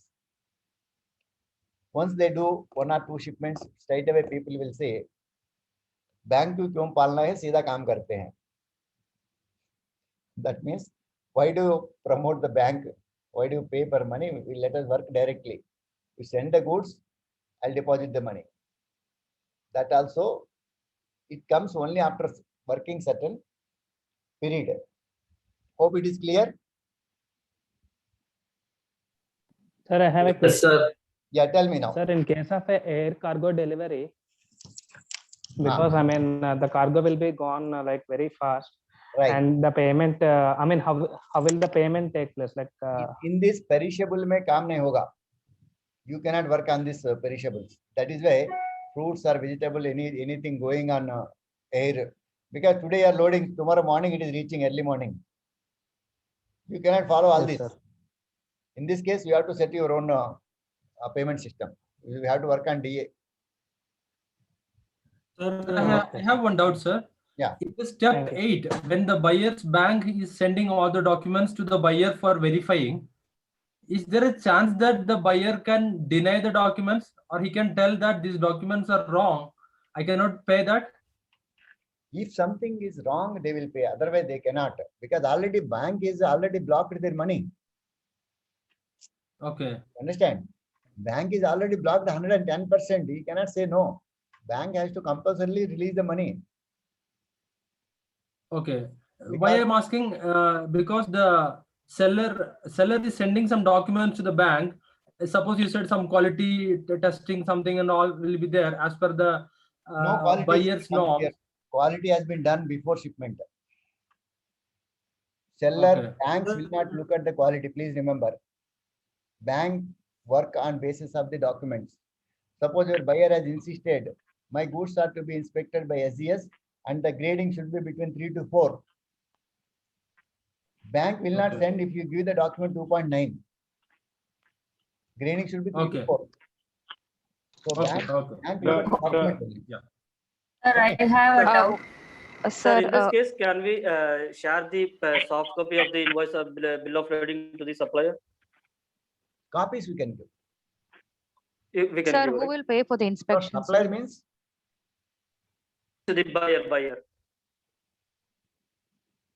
Speaker 2: Once they do 1 or 2 shipments, straight away people will say, bank को क्यों पालना है, सीधा काम करते हैं. That means, why do you promote the bank? Why do you pay for money? Let us work directly. You send the goods, I'll deposit the money. That also, it comes only after working certain period. Hope it is clear.
Speaker 12: Sir, I have a question.
Speaker 20: Sir.
Speaker 2: Yeah, tell me now.
Speaker 12: Sir, in case of a air cargo delivery, because I mean the cargo will be gone like very fast,
Speaker 2: right?
Speaker 12: And the payment, I mean, how will the payment take place? Like
Speaker 2: in this perishable में काम नहीं होगा. You cannot work on this perishables. That is why fruits or vegetable, anything going on air, because today you are loading, tomorrow morning it is reaching early morning. You cannot follow all this. Sir. In this case, you have to set your own payment system. You have to work on DA.
Speaker 14: Sir, I have one doubt, sir.
Speaker 2: Yeah.
Speaker 14: In the step 8, when the buyer's bank is sending all the documents to the buyer for verifying, is there a chance that the buyer can deny the documents, or he can tell that these documents are wrong, I cannot pay that?
Speaker 2: If something is wrong, they will pay. Otherwise, they cannot, because already bank is already blocked their money.
Speaker 14: Okay.
Speaker 2: Understand? Bank is already blocked 110%. He cannot say no. Bank has to compulsorily release the money.
Speaker 14: Okay. Why I'm asking? Because the seller is sending some documents to the bank. Suppose you said some quality testing, something and all will be there as per the
Speaker 2: No quality
Speaker 14: buyer's norms.
Speaker 2: Quality has been done before shipment. Seller,
Speaker 14: Okay.
Speaker 2: banks will not look at the quality. Please remember, bank work on basis of the documents. Suppose your buyer has insisted, my goods are to be inspected by SGS and the grading should be between 3 to 4. Bank will not send if you give the document 2.9. Grading should be 3 to 4. So bank will look at the document only.
Speaker 14: Yeah.
Speaker 15: Sir, I have a doubt.
Speaker 22: Sir, in this case, can we share the soft copy of the invoice or bill of lading to the supplier?
Speaker 2: Copies we can give.
Speaker 22: We can
Speaker 25: Sir,
Speaker 22: give
Speaker 25: who
Speaker 22: it
Speaker 25: will pay for the inspection?
Speaker 2: Supplier means?
Speaker 22: To the buyer.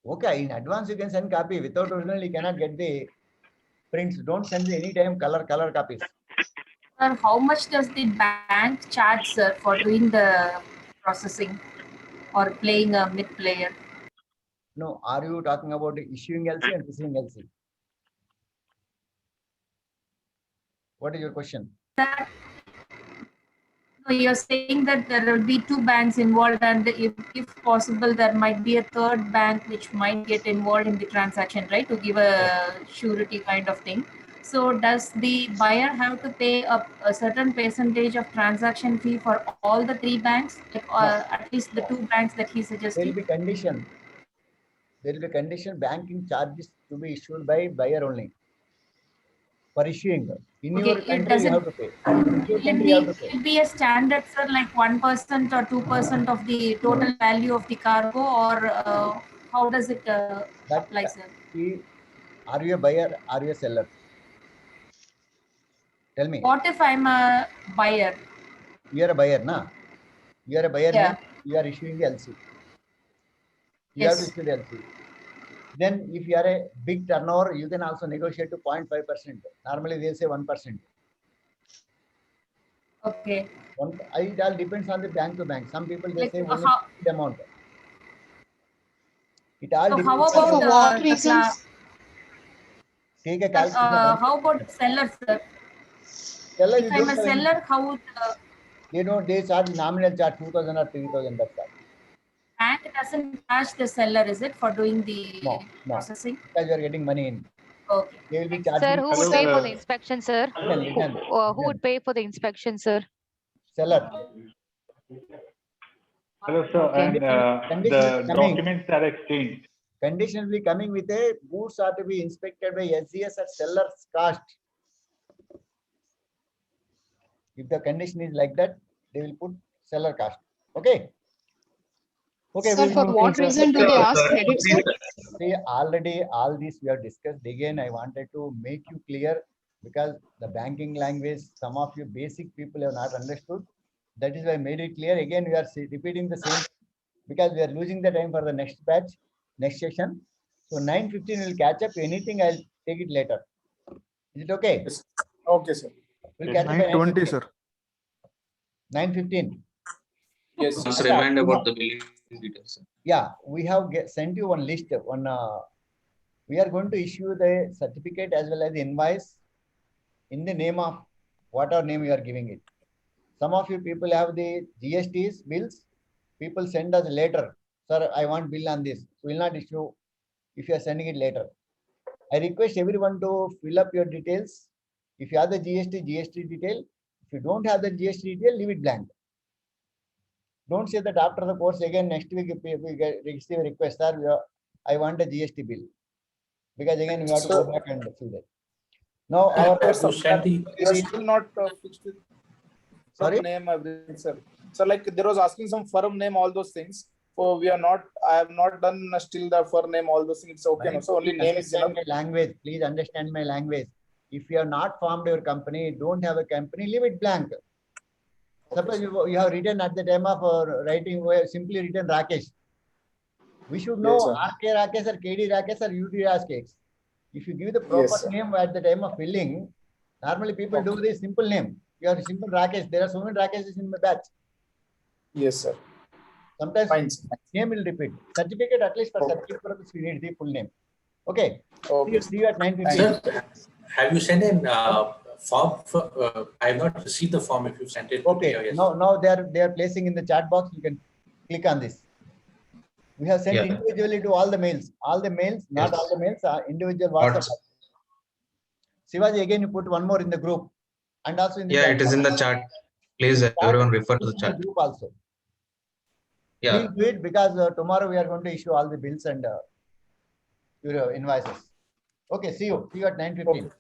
Speaker 2: Okay, in advance you can send copy. Without original, you cannot get the prints. Don't send the anytime color copies.
Speaker 23: Sir, how much does the bank charge, sir, for doing the processing or playing a mid player?
Speaker 2: No, are you talking about issuing LC and receiving LC? What is your question?
Speaker 23: Sir, no, you're saying that there will be 2 banks involved, and if possible, there might be a third bank which might get involved in the transaction, right? To give a surety kind of thing. So does the buyer have to pay a certain percentage of transaction fee for all the 3 banks, like, at least the 2 banks that he suggested?
Speaker 2: There will be condition. There will be condition, banking charges to be issued by buyer only. For issuing. In your country, you have to pay. In your country, you have to pay.
Speaker 23: Will it be a standard, sir, like 1% or 2% of the total value of the cargo, or how does it apply, sir?
Speaker 2: Are you a buyer? Are you a seller? Tell me.
Speaker 23: What if I'm a buyer?
Speaker 2: You are a buyer, na? You are a buyer,
Speaker 23: Yeah.
Speaker 2: you are issuing the LC. You
Speaker 23: Yes.
Speaker 2: have to issue the LC. Then if you are a big turnover, you can also negotiate to 0.5%. Normally they say 1%.
Speaker 23: Okay.
Speaker 2: It all depends on the bank to bank. Some people they
Speaker 23: Like,
Speaker 2: say only
Speaker 23: how-
Speaker 2: the amount. It all
Speaker 23: So
Speaker 2: depends
Speaker 23: how
Speaker 2: on
Speaker 23: about
Speaker 2: the
Speaker 23: what reasons?
Speaker 2: Take a calculation.
Speaker 23: How about seller, sir?
Speaker 2: Seller,
Speaker 23: If
Speaker 2: you
Speaker 23: I'm
Speaker 2: don't
Speaker 23: a
Speaker 2: have any-
Speaker 23: seller, how would
Speaker 2: They charge nominal charge 2,000 or 3,000. That's all.
Speaker 23: bank doesn't charge the seller, is it, for doing the
Speaker 2: No.
Speaker 23: processing?
Speaker 2: Because you are getting money in.
Speaker 23: Okay.
Speaker 2: They will be charging.
Speaker 6: Sir, who would pay for the inspection, sir?
Speaker 2: Listen.
Speaker 6: Who would pay for the inspection, sir?
Speaker 2: Seller.
Speaker 11: Hello, sir.
Speaker 2: Okay.
Speaker 11: And the documents are exchanged.
Speaker 2: Condition will be coming with a goods are to be inspected by SGS at seller's cost. If the condition is like that, they will put seller cost. Okay. Okay.
Speaker 1: Sir, for what reason do they ask credit, sir?
Speaker 2: See, already all this we have discussed. Again, I wanted to make you clear because the banking language, some of you basic people have not understood. That is why I made it clear. Again, we are repeating the same because we are losing the time for the next batch, next session. So 9:15 will catch up. Anything I'll take it later. Is it okay?
Speaker 17: Okay, sir.
Speaker 2: We'll catch up by
Speaker 17: 9:20, sir.
Speaker 2: 9:15.
Speaker 17: Yes.
Speaker 24: Just remind about the billing details.
Speaker 2: Yeah, we have sent you one list. We are going to issue the certificate as well as the invoice in the name of whatever name you are giving it. Some of you people have the GSTs bills. People send us later. Sir, I want bill on this. We will not issue if you are sending it later. I request everyone to fill up your details. If you have the GST detail. If you don't have the GST detail, leave it blank. Don't say that after the course again next week if we receive a request, sir, I want a GST bill. Because again we have to go back and fill that. Now our
Speaker 17: we are still not fixed with firm name, everything, sir. So like there was asking some firm name, all those things. So we are not. I have not done still the firm name, all those things. It's okay. No? So only name is enough.
Speaker 2: My language. Please understand my language. If you have not formed your company, don't have a company, leave it blank. Suppose you have written at the time of writing, we have simply written Rakesh. We should know RK Rakesh or KD Rakesh or UD Rakesh. If you give the proper name at the time of filling, normally people do the simple name. You have simple Rakesh. There are so many Rakeshes in my batch.
Speaker 17: Yes, sir.
Speaker 2: Sometimes name will repeat. Certificate, at least for certificate purpose, we need the full name. Okay. See you at 9:15.
Speaker 13: Have you sent in form? I have not received the form. If you sent it.
Speaker 2: Okay. Now they are placing in the chat box. You can click on this. We have sent individually to all the mails. All the mails, not all the mails, are individual WhatsApp. Shivaji, again you put one more in the group, and also in the chat
Speaker 8: it is in the chat. Please everyone refer to the chat.
Speaker 2: Group also.
Speaker 8: Yeah.
Speaker 2: Please do it because tomorrow we are going to issue all the bills and your invoices. Okay. See you at 9:15.